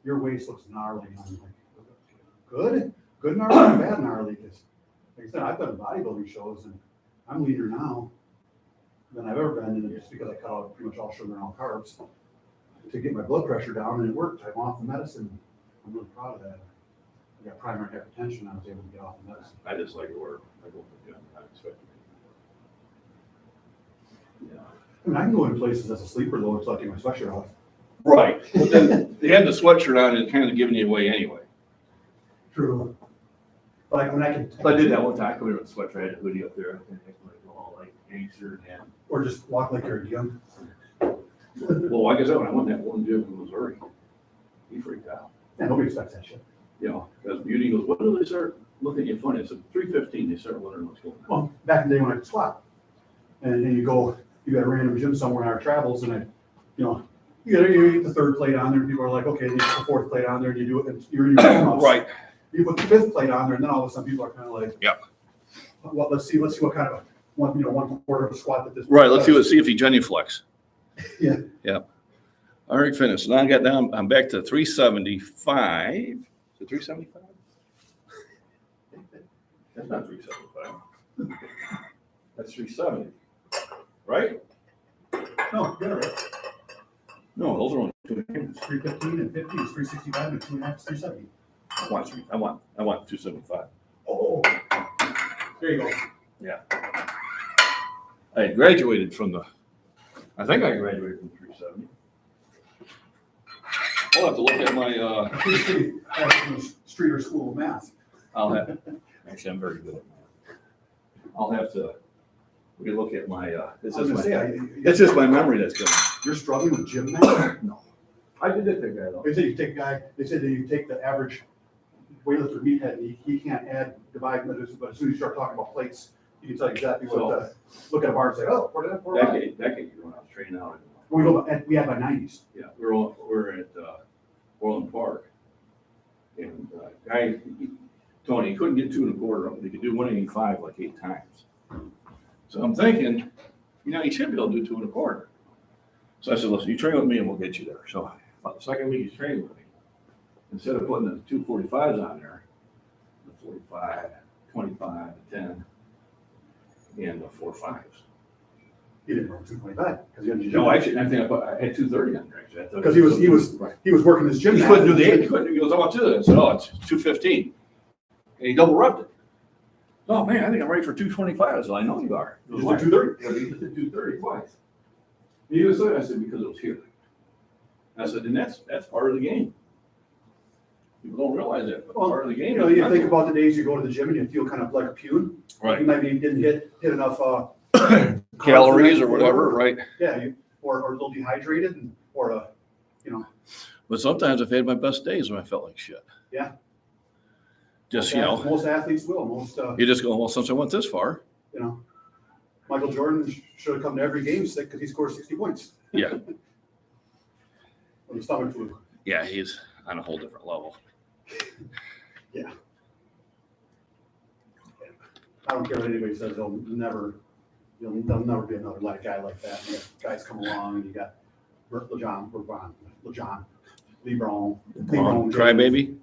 "Your waist looks gnarly." I'm like, "Good? Good gnarly or bad gnarly?" Because like I said, I've done bodybuilding shows, and I'm leaner now than I've ever been, and it's because I cut out pretty much all sugar and all carbs to get my blood pressure down, and it worked. I'm off the medicine. I'm really proud of that. I got primary hypertension. I was able to get off the medicine. I just like to work. I go to the gym. I expect to. Yeah. I mean, I can go in places as a sleeper though until I take my sweatshirt off. Right. But then they had the sweatshirt on and kind of giving you away anyway. True. But I mean, I can. I did that one time. I come in with a sweatshirt. I had a hoodie up there. I think all like gangster and. Or just walk like you're young. Well, like I said, when I went to that one gym in Missouri, he freaked out. Yeah, nobody expects that shit. You know, because Beauty goes, "What do they start looking at you funny?" I said, 315, they start wondering what's going on. Well, back in the day when I could squat, and then you got a random gym somewhere in our travels, and you get the 3rd plate on there, and people are like, okay, you put the 4th plate on there, and you do it, and you're in your warm-ups. Right. You put the 5th plate on there, and then all of a sudden people are kind of like, Yep. Well, let's see what kind of one quarter of a squat that this. Right. Let's does. see if he genuflex. Yeah. Yep. All right, finished. Now I got down, I'm back to 375. Is it 375? That's not 375. That's 370. Right? No, you're right. No, those are only 2. It's 315 and 50 is 365 and 2.5 is 370. I want 275. Oh, there you go. I graduated from I think I graduated from 370. I'll have to look at my, Streeter School of Math. actually, I'm very good at math. I'll have to, we can look at my, It's just my memory that's going. You're struggling with gym math? No. I did that guy though. They said you take a guy, they said that you take the average weightlifter meathead, and he can't add, divide, but as soon as you start talking about plates, you can tell you exactly what, look at a bar and say, oh, for that, Decade when I was training out. we had by 90s. Yeah, we're at Orland Park. And Tony, he couldn't get 2 1/4 up, but he could do 185 like 8 times. So I'm thinking, you should be able to do 2 1/4. So I said, listen, you train with me and we'll get you there. So about the second week he's training with me, instead of putting the 245s on there, the 45, 25, 10, and the 4 5s. He didn't run 225 because he had gym. No, actually, I think I had 230 on there. actually. I thought- Because he was working his gym. He math. couldn't do the 8, he couldn't, he goes, I want to do that. I said, oh, it's 215. And he double repped it. Oh man, I think I'm ready for 225. I said, I know you are. He just did 230. Yeah, but he just did 230 twice. He was there, I said, because it was here. I said, and that's part of the game. People don't realize that, but part of the game. You think about the days you go to the gym and you feel kind of like a puke. You Right. maybe didn't hit enough Calories or whatever, right? Yeah, or a little dehydrated, But sometimes I've had my best days when I felt like shit. Yeah. Just, most athletes will. you just go, well, since I went this far. Michael Jordan should have come to every game sick because he scored 60 points. Yeah. With the stomach flu. Yeah, he's on a whole different level. I don't care what anybody says, there'll never be another guy like that. You got guys come along and you got LeBron, Crybaby?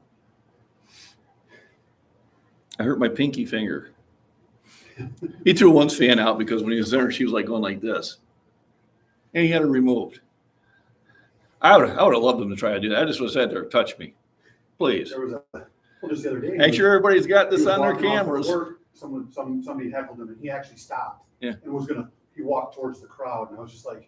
I hurt my pinky finger. He threw one fan out because when he was there, she was like going like this. And he had it removed. I would have loved him to try to do that. I just was had to touch me. Please. There was just the other day. Make sure everybody's got this He was on their walking off of cameras. work, somebody heckled him and he actually stopped. Yeah. And he walked towards the crowd and I was just like,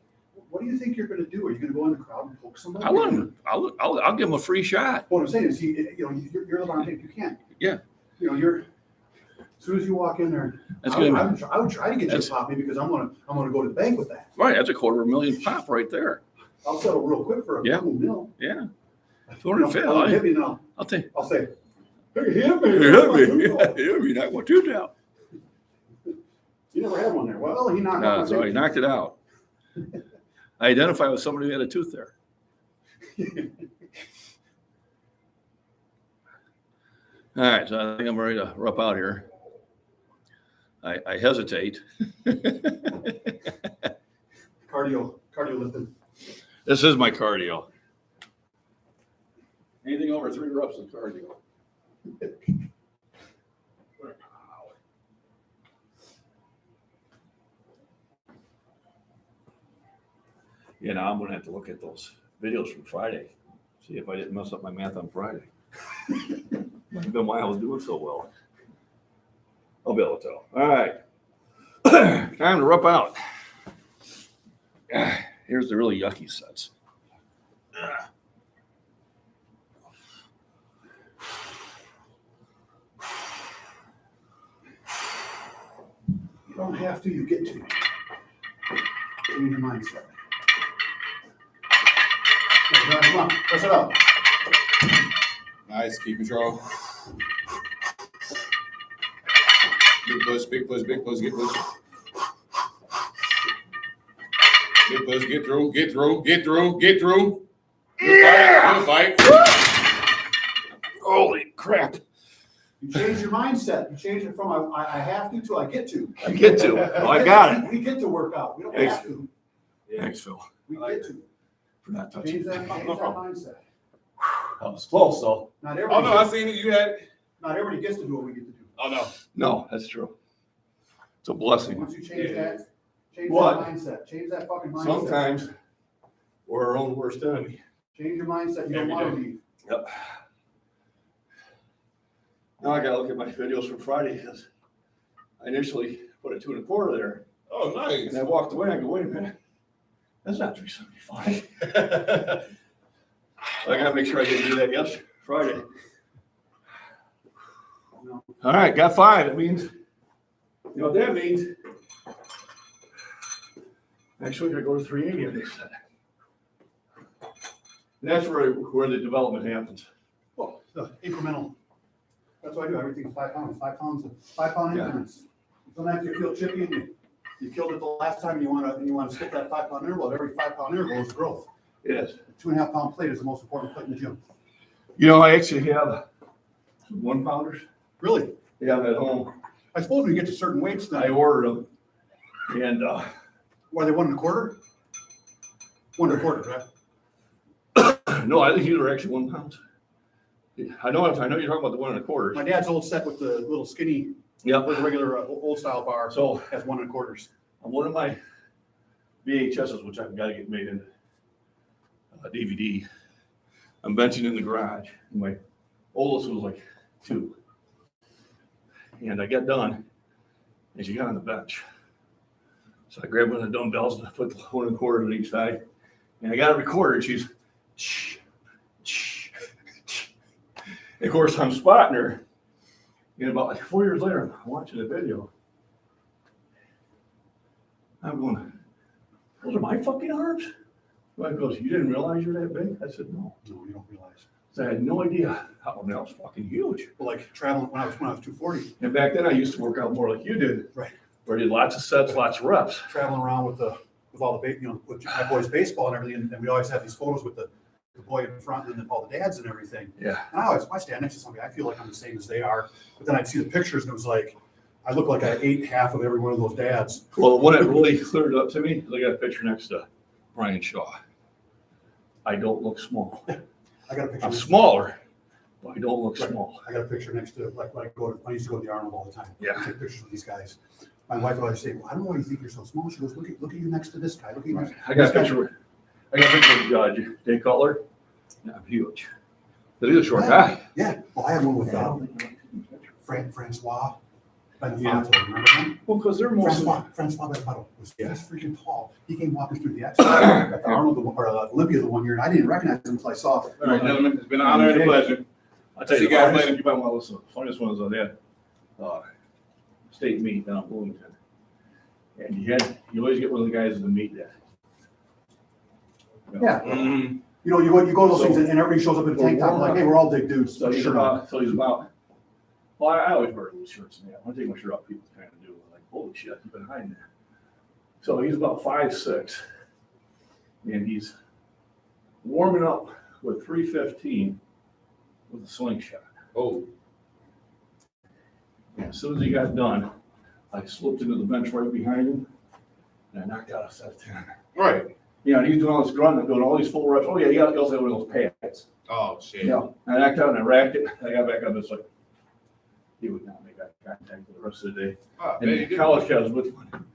what do you think you're gonna do? Are you gonna go in the crowd and poke somebody? I'll give him a free shot. What I'm saying is you're the wrong thing. You can't. Yeah. As soon as you walk in there, That's I would try to get you that's- to pop me because I'm gonna go to the bank with that. Right, that's $250,000 pop right there. I'll settle real quick for a Yeah. couple mil. Yeah. You know, hit me now. I'll take. I'll say, hey, hit me. Hit me. Not what you down. You never had one there. Well, he knocked out No, my so he pinky. knocked it out. I identified with somebody who had a tooth there. All right, so I think I'm ready to rup out here. I hesitate. Cardio lifting. This is my cardio. Anything over 3 reps is cardio. Yeah, now I'm gonna have to look at those videos from Friday, see if I didn't mess up my math on Friday. Might have been why I was doing so well. I'll be able to tell. All right, time to rup out. Here's the really yucky sets. You don't have to, you get to. Change your mindset. Come on, press it up. Nice, keep control. Big push, big push, big push, get push. Big push, get through, get through, get through, get through. Good fight, good fight. Holy crap! You change your mindset. You change it from I have to I get to. I get to. Oh, I got it. We get to work out. We don't Thanks. have to. Thanks, Phil, We get to. for not touching. Change that mindset. That was close, though. Not Oh, everybody, no, I seen it, you had it. not everybody gets to do what we get to do. Oh, no. No, that's true. It's a blessing. Once you change that What? mindset, change that fucking mindset. Sometimes we're our own worst enemy. Change your mindset. You don't Every want to day. leave. Yep. Now I gotta look at my videos from Friday because I initially put a 2 1/4 there, Oh, nice. and I walked away. I go, wait a minute, that's not 375. I gotta make sure I didn't do that Friday. No. All right, got 5. That means, you know what that means? Actually, I go to 380 on this set. And that's where the development happens. Well, the incremental. That's what I do. Everything's 5 pounds. 5 pound Yeah. increments. Sometimes you feel chippy and you killed it the last time and you want to stick that 5 pound interval. Every 5 pound interval is growth. Yes. A 2.5 pound plate is the most important plate in the gym. You know, I actually have 1 pounders. Really? Yeah, I'm at home. I suppose when you get to certain weights, I then, ordered them. And were they 1 1/4? 1 1/4, right? no, I think these are actually 1 pound. I know you're talking about the 1 1/4. My dad's old set with the little skinny, Yep. with the regular old style bar, So has 1 1/4. on one of my VHSs, which I've got to get made into DVD, I'm benching in the garage. And my oldest was like 2. And I got done, and she got on the bench. So I grabbed one of the dumbbells and I put 1 1/4 on each side. And I got it recorded. She's, and of course, I'm spotting her. And about like 4 years later, I'm watching the video. I'm going, those are my fucking arms? My wife goes, you didn't realize you're that big? I said, no. No, you don't realize. So I had no idea how that was fucking huge. But like traveling when I was 240, And back then I used to work out more like you did. Right. Where I did lots of sets, lots of reps. traveling around with all the, with my boys' baseball and everything, and we always have these photos with the boy in front and then all the dads and everything. Yeah. And I stand next to somebody, I feel like I'm the same as they are, but then I'd see the pictures and it was like, I look like I ate half of every one of those dads. Well, what it really cleared up to me is I got a picture next to Brian Shaw. I don't look small. I got a picture. I'm smaller, But I don't look small. I got a picture next to, like, when I used to go to the Arnold all the time. Yeah. I take pictures of these guys. My wife would always say, well, I don't know why you think you're so small. She goes, look at you next to this guy. Look at you. Next. I got a picture of Jay Cutler. I'm huge. But he's a short guy. Yeah. Well, I had one with Francois Benefato. Remember him? Well, because they're mostly. Francois Benefato was this freaking tall. He came walking through the exit at the Arnold or Olympia the one year, and I didn't recognize him until I saw him. All right, gentlemen, it's been an honor and a pleasure. I'll tell See you, you guys later. you might want to listen. The funniest one was that state meet down in Bloomington. And you always get one of the guys in the meet there. You know, Yeah. Mm-hmm. You know, you go to those things and everybody shows up in a tank top, like, hey, we're all big dudes. So he's Sure. about, well, I always wear loose shirts and that. When I take my shirt off, people kind of do, like, holy shit, you've been hiding there. So he's about 5'6", and he's warming up with 315 with a slingshot. Oh, And as soon as he got done, I slipped into the bench right behind him, and I knocked out a set of 10. right. You know, and he's doing all this grunting, doing all these full reps. Oh, yeah, he also had one of those pads. Oh, shit. Yeah, and I knocked out and I racked it. I got back up, it's like, he would not make eye contact for the rest of the day. Oh, And man, the you did. college guy was with him.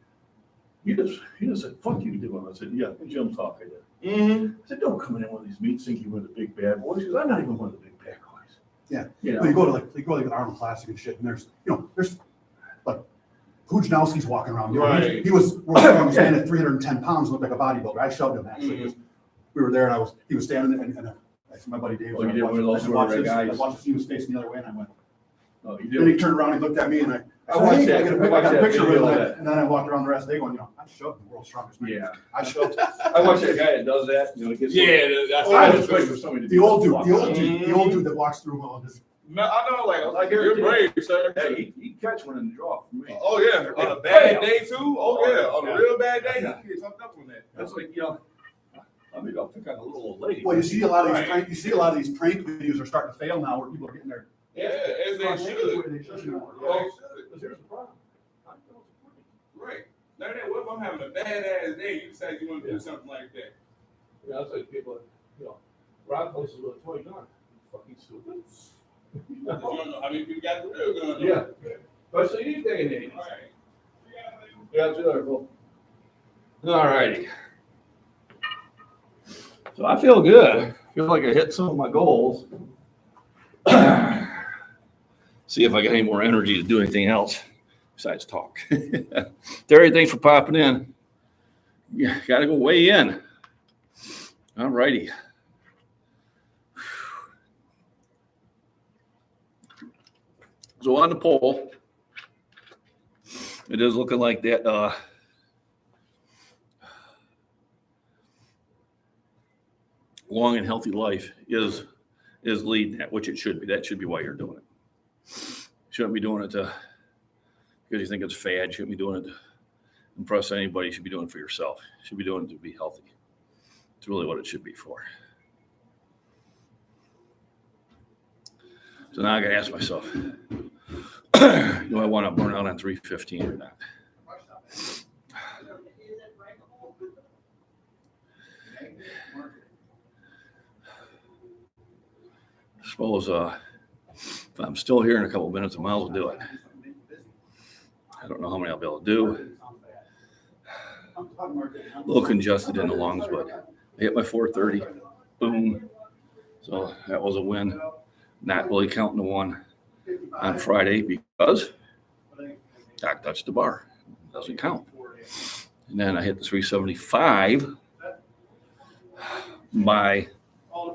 He just said, fuck you, doing. I said, yeah, Jim talk I did. Mm-hmm. I said, don't come in one of these meets thinking you're the big bad boys, because I'm not even one of the big bad boys. Yeah. You But know, you go to the Arnold Classic and shit, and there's like, Pujanowski's walking around. You know, Right. he was standing at 310 pounds, looked like a bodybuilder. I shoved him actually. Mhm. We were there, and he was standing there, and I see my buddy Dave. Oh, you did one of those sort of guys. I watched this, he was facing the other way, and I went. oh, you Then he did. turned around, he looked at me, and I I watched said, that. hey, I I watched got a that picture with video of him. that. And then I walked around the rest of the day going, I shoved the world's strongest man. Yeah. I shoved. I watched that guy that does that, you know, he gets. Yeah, that's I Oh, was waiting for somebody to. The old dude, fuck. the old dude that walks through all this. No, I know, like, I you're guarantee brave, sir. Hey, he'd catch one in the draw for me. Oh, yeah, on a bad day, too? Oh, yeah, on Yeah. a real bad day, Yeah. you get something up on that. That's like, you know, I mean, I'll pick on a little old lady. Well, you see a lot of these Right. prank, videos are starting to fail now, where people are getting their. Yeah, as they should. They should. Oh, But here's the problem. I felt free. right. Now, what if I'm having a bad-ass day, you decide you want to do something like that? Yeah, that's like people, you know, rock places with a toy gun. Fucking stupid. You don't know how many people got the real gun. Yeah. Especially these day and age. Right. Yeah, that's another cool. All righty. So I feel good. I feel like I hit some of my goals. See if I got any more energy to do anything else besides talk. Terry, thanks for popping in. Yeah, gotta go weigh in. All righty. So on the poll, it is looking like that long and healthy life is leading that, which it should be. That should be why you're doing it. Shouldn't be doing it because you think it's fad. Shouldn't be doing it to impress anybody. You should be doing it for yourself. You should be doing it to be healthy. It's really what it should be for. So now I gotta ask myself, do I want to burn out on 315 or not? Suppose if I'm still here in a couple of minutes, I might as well do it. I don't know how many I'll be able to do. A little congested in the lungs, but I hit my 430. Boom. So that was a win. Not really counting the one on Friday because Doc touched the bar. Doesn't count. And then I hit the 375 by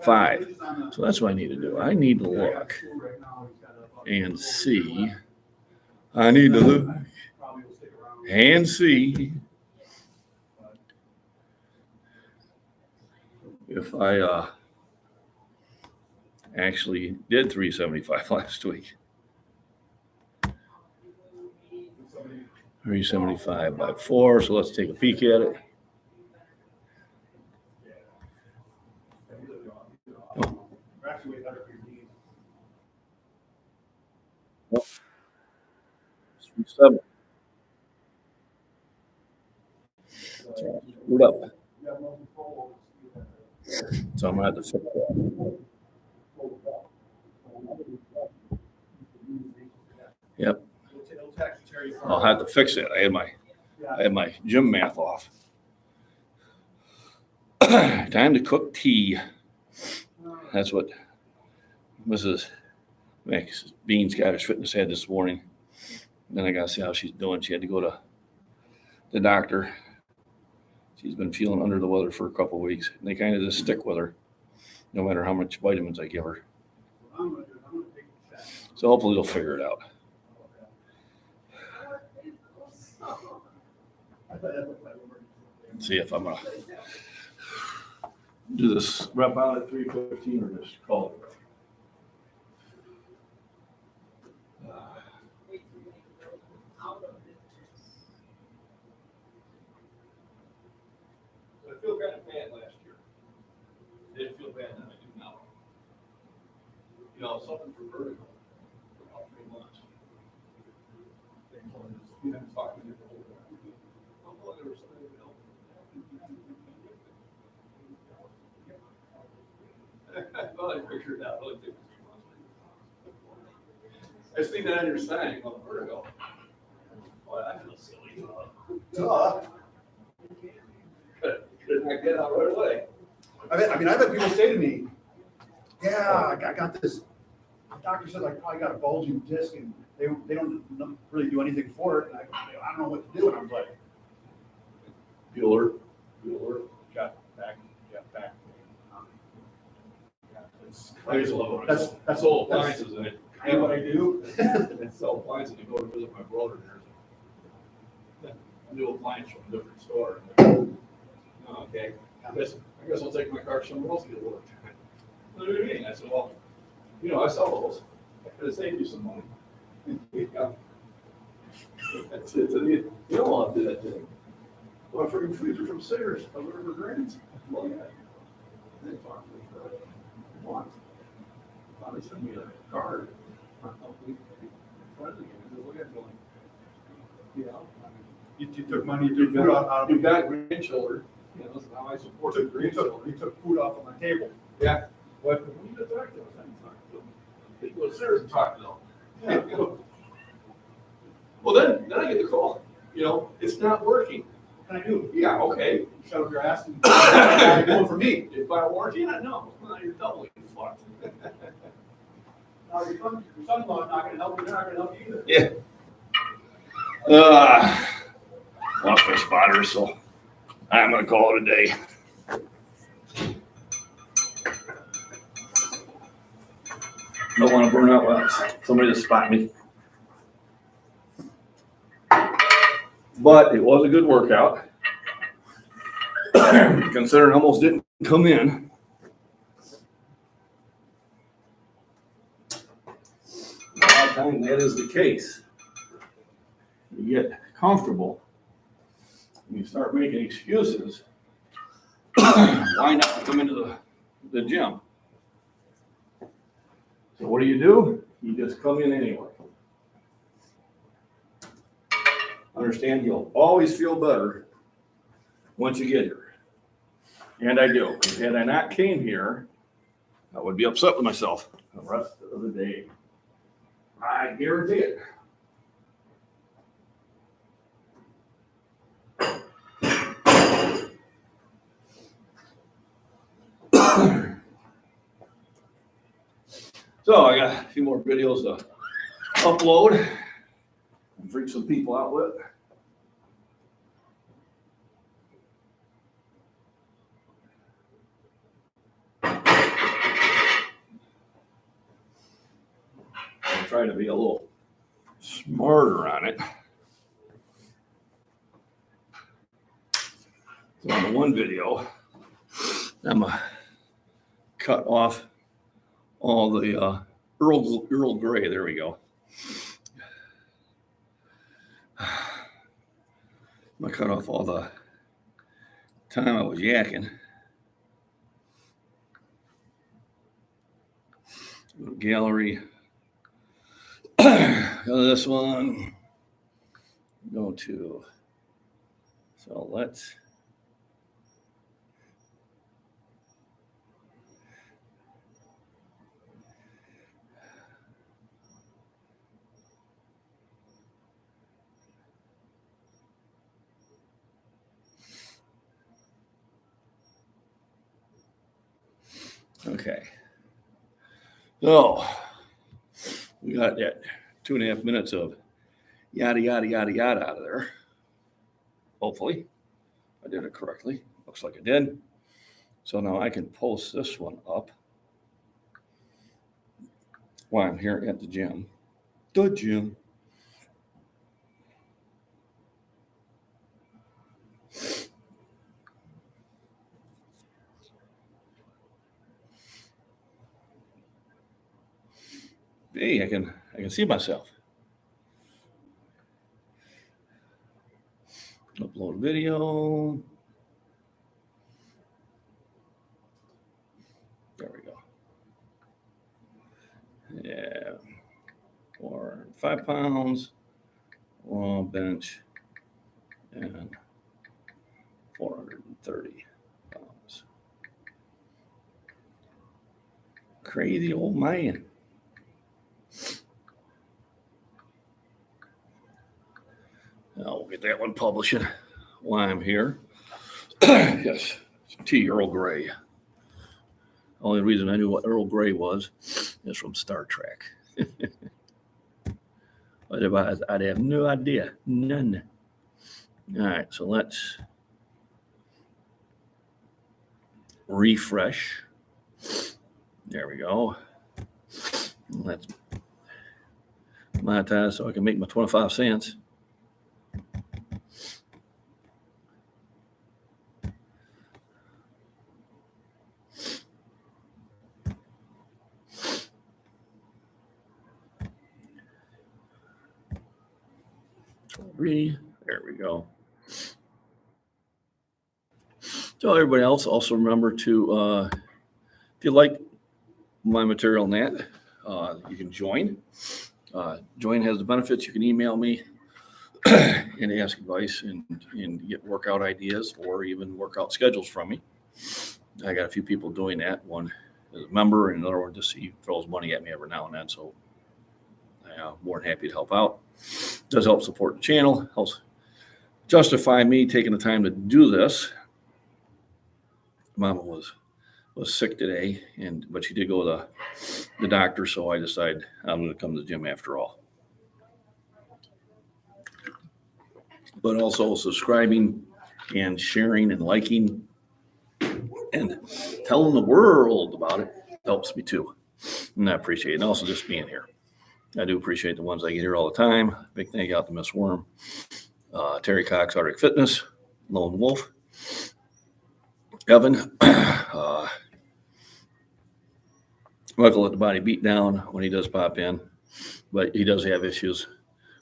5. So that's what I need to do. I need to look and see. I need to look and see if I actually did 375 last week. 375 by 4. So let's take a peek at it. Oh. 7. Screwed up. So I'm gonna have to fix that. Yep. It'll actually tear you apart. I'll have to fix it. I had my gym math off. Time to cook tea. That's what Mrs. MacBean Scottish Fitness had this morning. Then I got to see how she's doing. She had to go to the doctor. She's been feeling under the weather for a couple of weeks. And they kind of just stick with her, no matter how much vitamins I give her. So hopefully they'll figure it out. See if I'm gonna do this rep out at 3:15 or just call it. I feel kind of bad last year. Didn't feel bad than I do now. You know, something for vertigo for about 3 months. You know, talking to the whole time. Oh, there was something, you know. I thought I figured it out. Really took 3 months. I see that on your sign on vertigo. Boy, I feel silly. Duh. Couldn't I get out right away? I've had people say to me, yeah, I got this, the doctor said I probably got a bulging disc and they don't really do anything for it. And I don't know what to do. And I was like, Bueller. got back. It's I love it. That's all that's appliances in it. kind of what I do. It's all appliances. I go to visit my brother and there's a new appliance from a different store. Okay, I guess I'll take my car somewhere else to get work. What do you mean? I said, well, you know, I sell those. I could have saved you some money. Yeah. That's it. You don't want to do that thing. Well, a freaking freezer from Sears, a little refrigerants. Well, yeah. They talk to me for one. Finally sent me a card. You know, You took money, you took food out you've got grandchildren. You know, that's how I support the you grandchildren. took food off of my table. Yeah. What? Who you gonna talk to? I didn't talk to them. They go upstairs and talk to them. Yeah. Well, then I get the call. You know, it's not working. What can I do? Yeah, okay. Shut up your ass and what going for me. If I warranty, I know. Well, you're doubly fucked. Now, your son-in-law's not gonna help you, they're not gonna help you either. Yeah. Lost my spotter, so I'm gonna call it a day. Don't want to burn out well. Somebody to spot me. But it was a good workout. Considering I almost didn't come in. A lot of times that is the case. You get comfortable. You start making excuses. Why not come into the gym? So what do? You just come in anyway. Understand you'll always feel better once you get here. And I do. Because had I not came here, I would be upset with myself the rest of the day. I guarantee it. So I got a few more videos to upload and freak some people out with. I'll try to be a little smarter on it. So on the one video, I'm gonna cut off all the Earl Grey. There we go. I'm gonna cut off all the time I was yakking. Gallery. Go to this one. Go to. So let's. Okay. So we got that 2.5 minutes of yada, yada, yada, yada out of there. Hopefully I did it correctly. Looks like I did. So now I can post this one up while I'm here at the gym. The gym. Hey, I can see myself. Upload video. There we go. Yeah. 5 pounds, raw bench, and 430 pounds. Crazy old man. I'll get that one publishing while I'm here. Yes, tea Earl Grey. Only reason I knew what Earl Grey was is from Star Trek. Otherwise, I'd have no idea. None. All right, so let's refresh. There we go. Let's monetize so I can make my 25 cents. There we go. So everybody else, also remember to, if you like my material on that, you can join. Join has the benefits. You can email me and ask advice and get workout ideas or even workout schedules from me. I got a few people doing that. One is a member and another one just he throws money at me every now and then. So I'm more than happy to help out. Does help support the channel, helps justify me taking the time to do this. Mama was sick today, but she did go to the doctor, so I decided I'm going to come to the gym after all. But also subscribing and sharing and liking and telling the world about it helps me too. And I appreciate it. And also just being here. I do appreciate the ones I get here all the time. Big thank you out to Miss Worm, Terry Cox, Arctic Fitness, Lone Wolf, Evan, Michael at the Body Beatdown when he does pop in, but he does have issues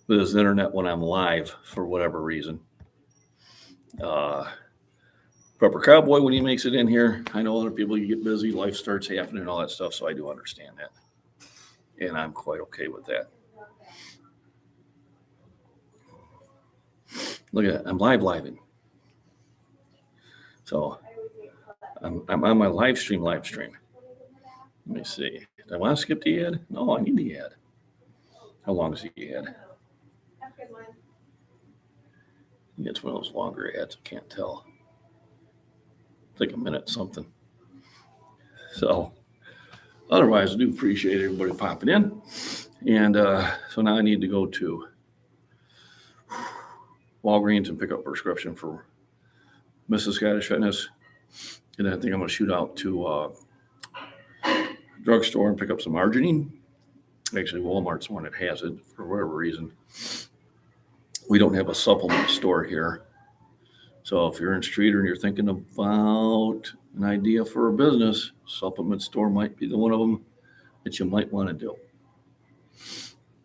with his internet when I'm live for whatever reason. Proper Cowboy when he makes it in here. I know other people, you get busy, life starts happening and all that stuff, so I do understand that. And I'm quite okay with that. Look at that. I'm living. So I'm on my live stream. Let me see. Do I want to skip the ad? No, I need the ad. How long is the ad? It's one of those longer ads. I can't tell. It's like a minute something. So otherwise, I do appreciate everybody popping in. And so now I need to go to Walgreens and pick up a prescription for Mrs. Scottish Fitness. And I think I'm going to shoot out to drugstore and pick up some arginine. Actually, Walmart's the one that has it for whatever reason. We don't have a supplement store here. So if you're in Streeter and you're thinking about an idea for a business, supplement store might be the one of them that you might want to do.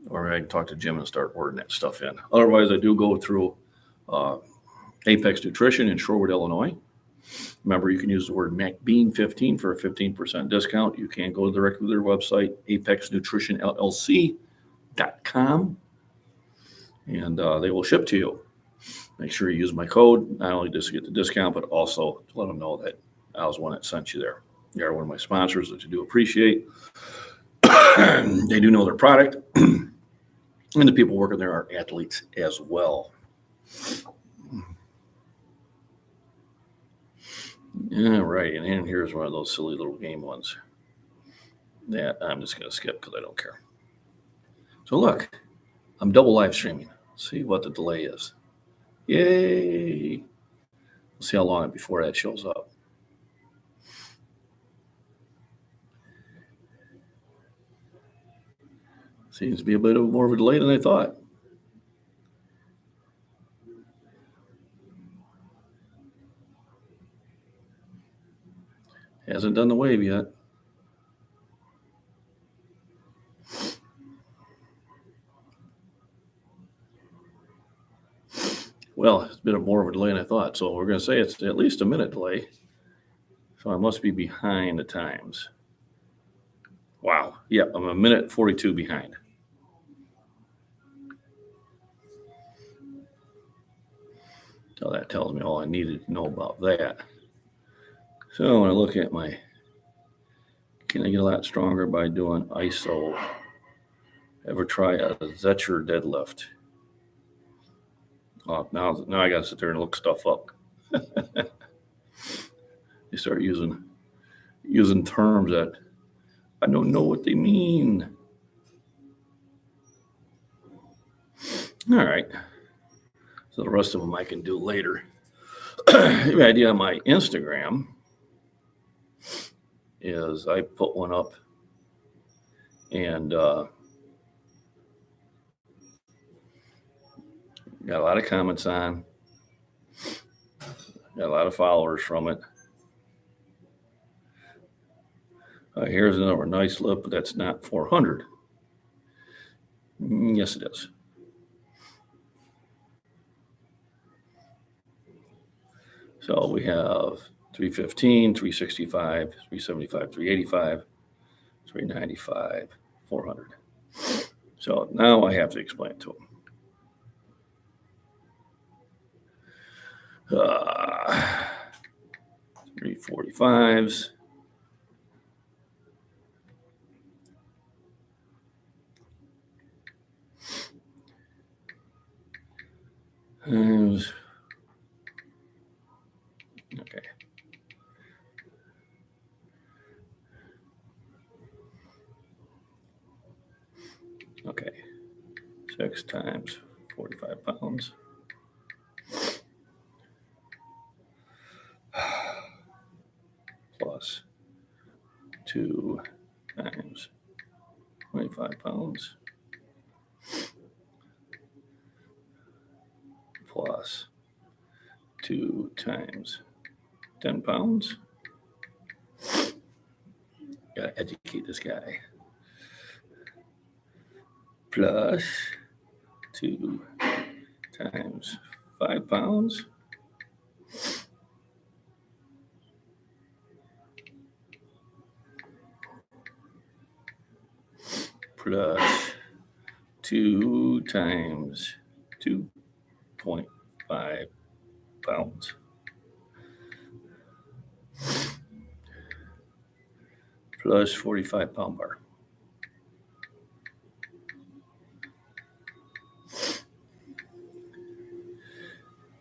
Or I can talk to Jim and start ordering that stuff in. Otherwise, I do go through Apex Nutrition in Shorewood, Illinois. Remember, you can use the word MacBean 15 for a 15% discount. You can go directly to their website, apexnutritionllc.com, and they will ship to you. Make sure you use my code, not only just to get the discount, but also to let them know that I was the one that sent you there. They are one of my sponsors that you do appreciate. They do know their product, and the people working there are athletes as well. Yeah, right. And then here's one of those silly little game ones that I'm just going to skip because I don't care. So look, I'm double live streaming. See what the delay is. Yay. We'll see how long before that shows up. Seems to be a bit more of a delay than I thought. Hasn't done the wave yet. Well, it's been more of a delay than I thought. So we're going to say it's at least a minute delay. So I must be behind the times. Wow. Yeah, I'm a minute 42 behind. So that tells me all I needed to know about that. So when I look at my, can I get a lot stronger by doing ISO? Ever try a Zetcher deadlift? Oh, now I got to sit there and look stuff up. You start using terms that I don't know what they mean. All right. So the rest of them I can do later. The idea on my Instagram is I put one up and got a lot of comments on, got a lot of followers from it. Here's another nice lift, but that's not 400. Yes, it is. So we have 315, 365, 375, 385, 395, 400. So now I have to explain it to them. 345s. Okay. Okay. 6 times 45 pounds. Plus 2 times 25 pounds. Plus 2 times 10 pounds. Gotta educate this guy. Plus 2 times 5 pounds. Plus 2 times 2.5 pounds. Plus 45 pound bar.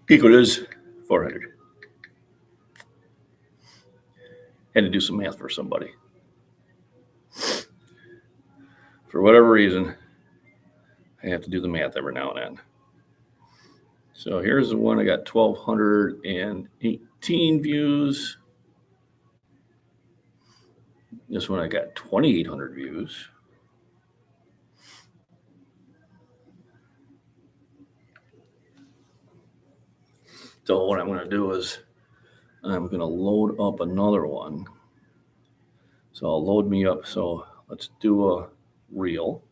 Equal is 400. Had to do some math for somebody. For whatever reason, I have to do the math every now and then. So here's the one I got 1,218 views. This one I got 2,800 views. So what I'm going to do is I'm going to load up another one. So I'll load me up. So let's do a reel.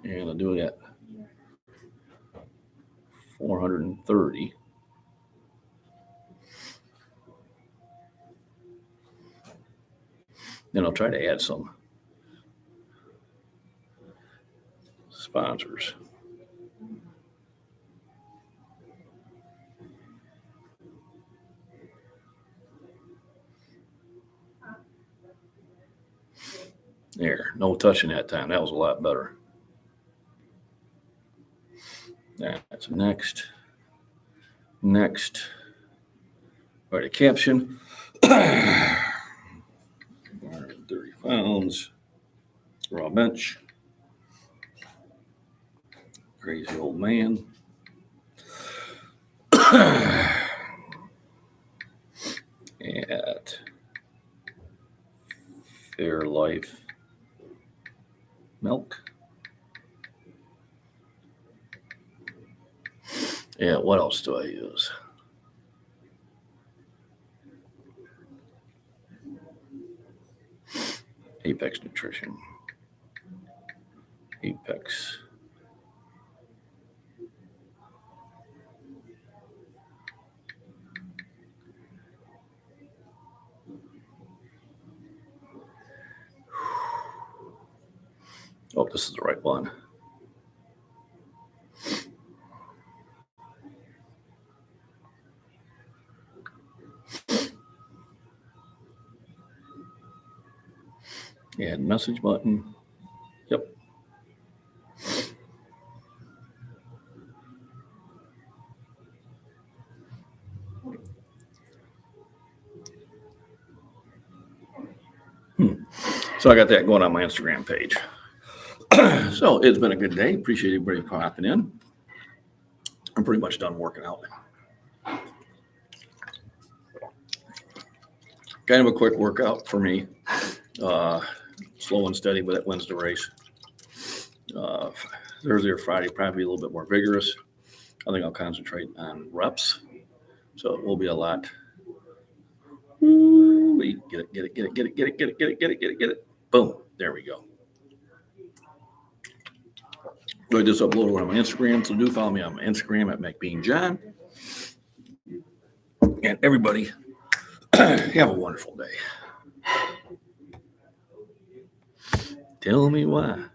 And I'll do it at 430. Then I'll try to add some sponsors. There, no touching that time. That was a lot better. That's next. Write a caption. 130 pounds. Raw bench. Crazy old man. At Fair Life Milk. Yeah, what else do I use? Apex Nutrition. Apex. Oh, this is the right one. Add message button. Yep. So I got that going on my Instagram page. So it's been a good day. Appreciate everybody popping in. I'm pretty much done working out. Kind of a quick workout for me. Slow and steady, but it wins the race. Thursday or Friday, probably a little bit more vigorous. I think I'll concentrate on reps. So it will be a lot. Get it. Boom. There we go. I just uploaded it on my Instagram. So do follow me on my Instagram at MacBean John. And everybody, have a wonderful day. Tell me why.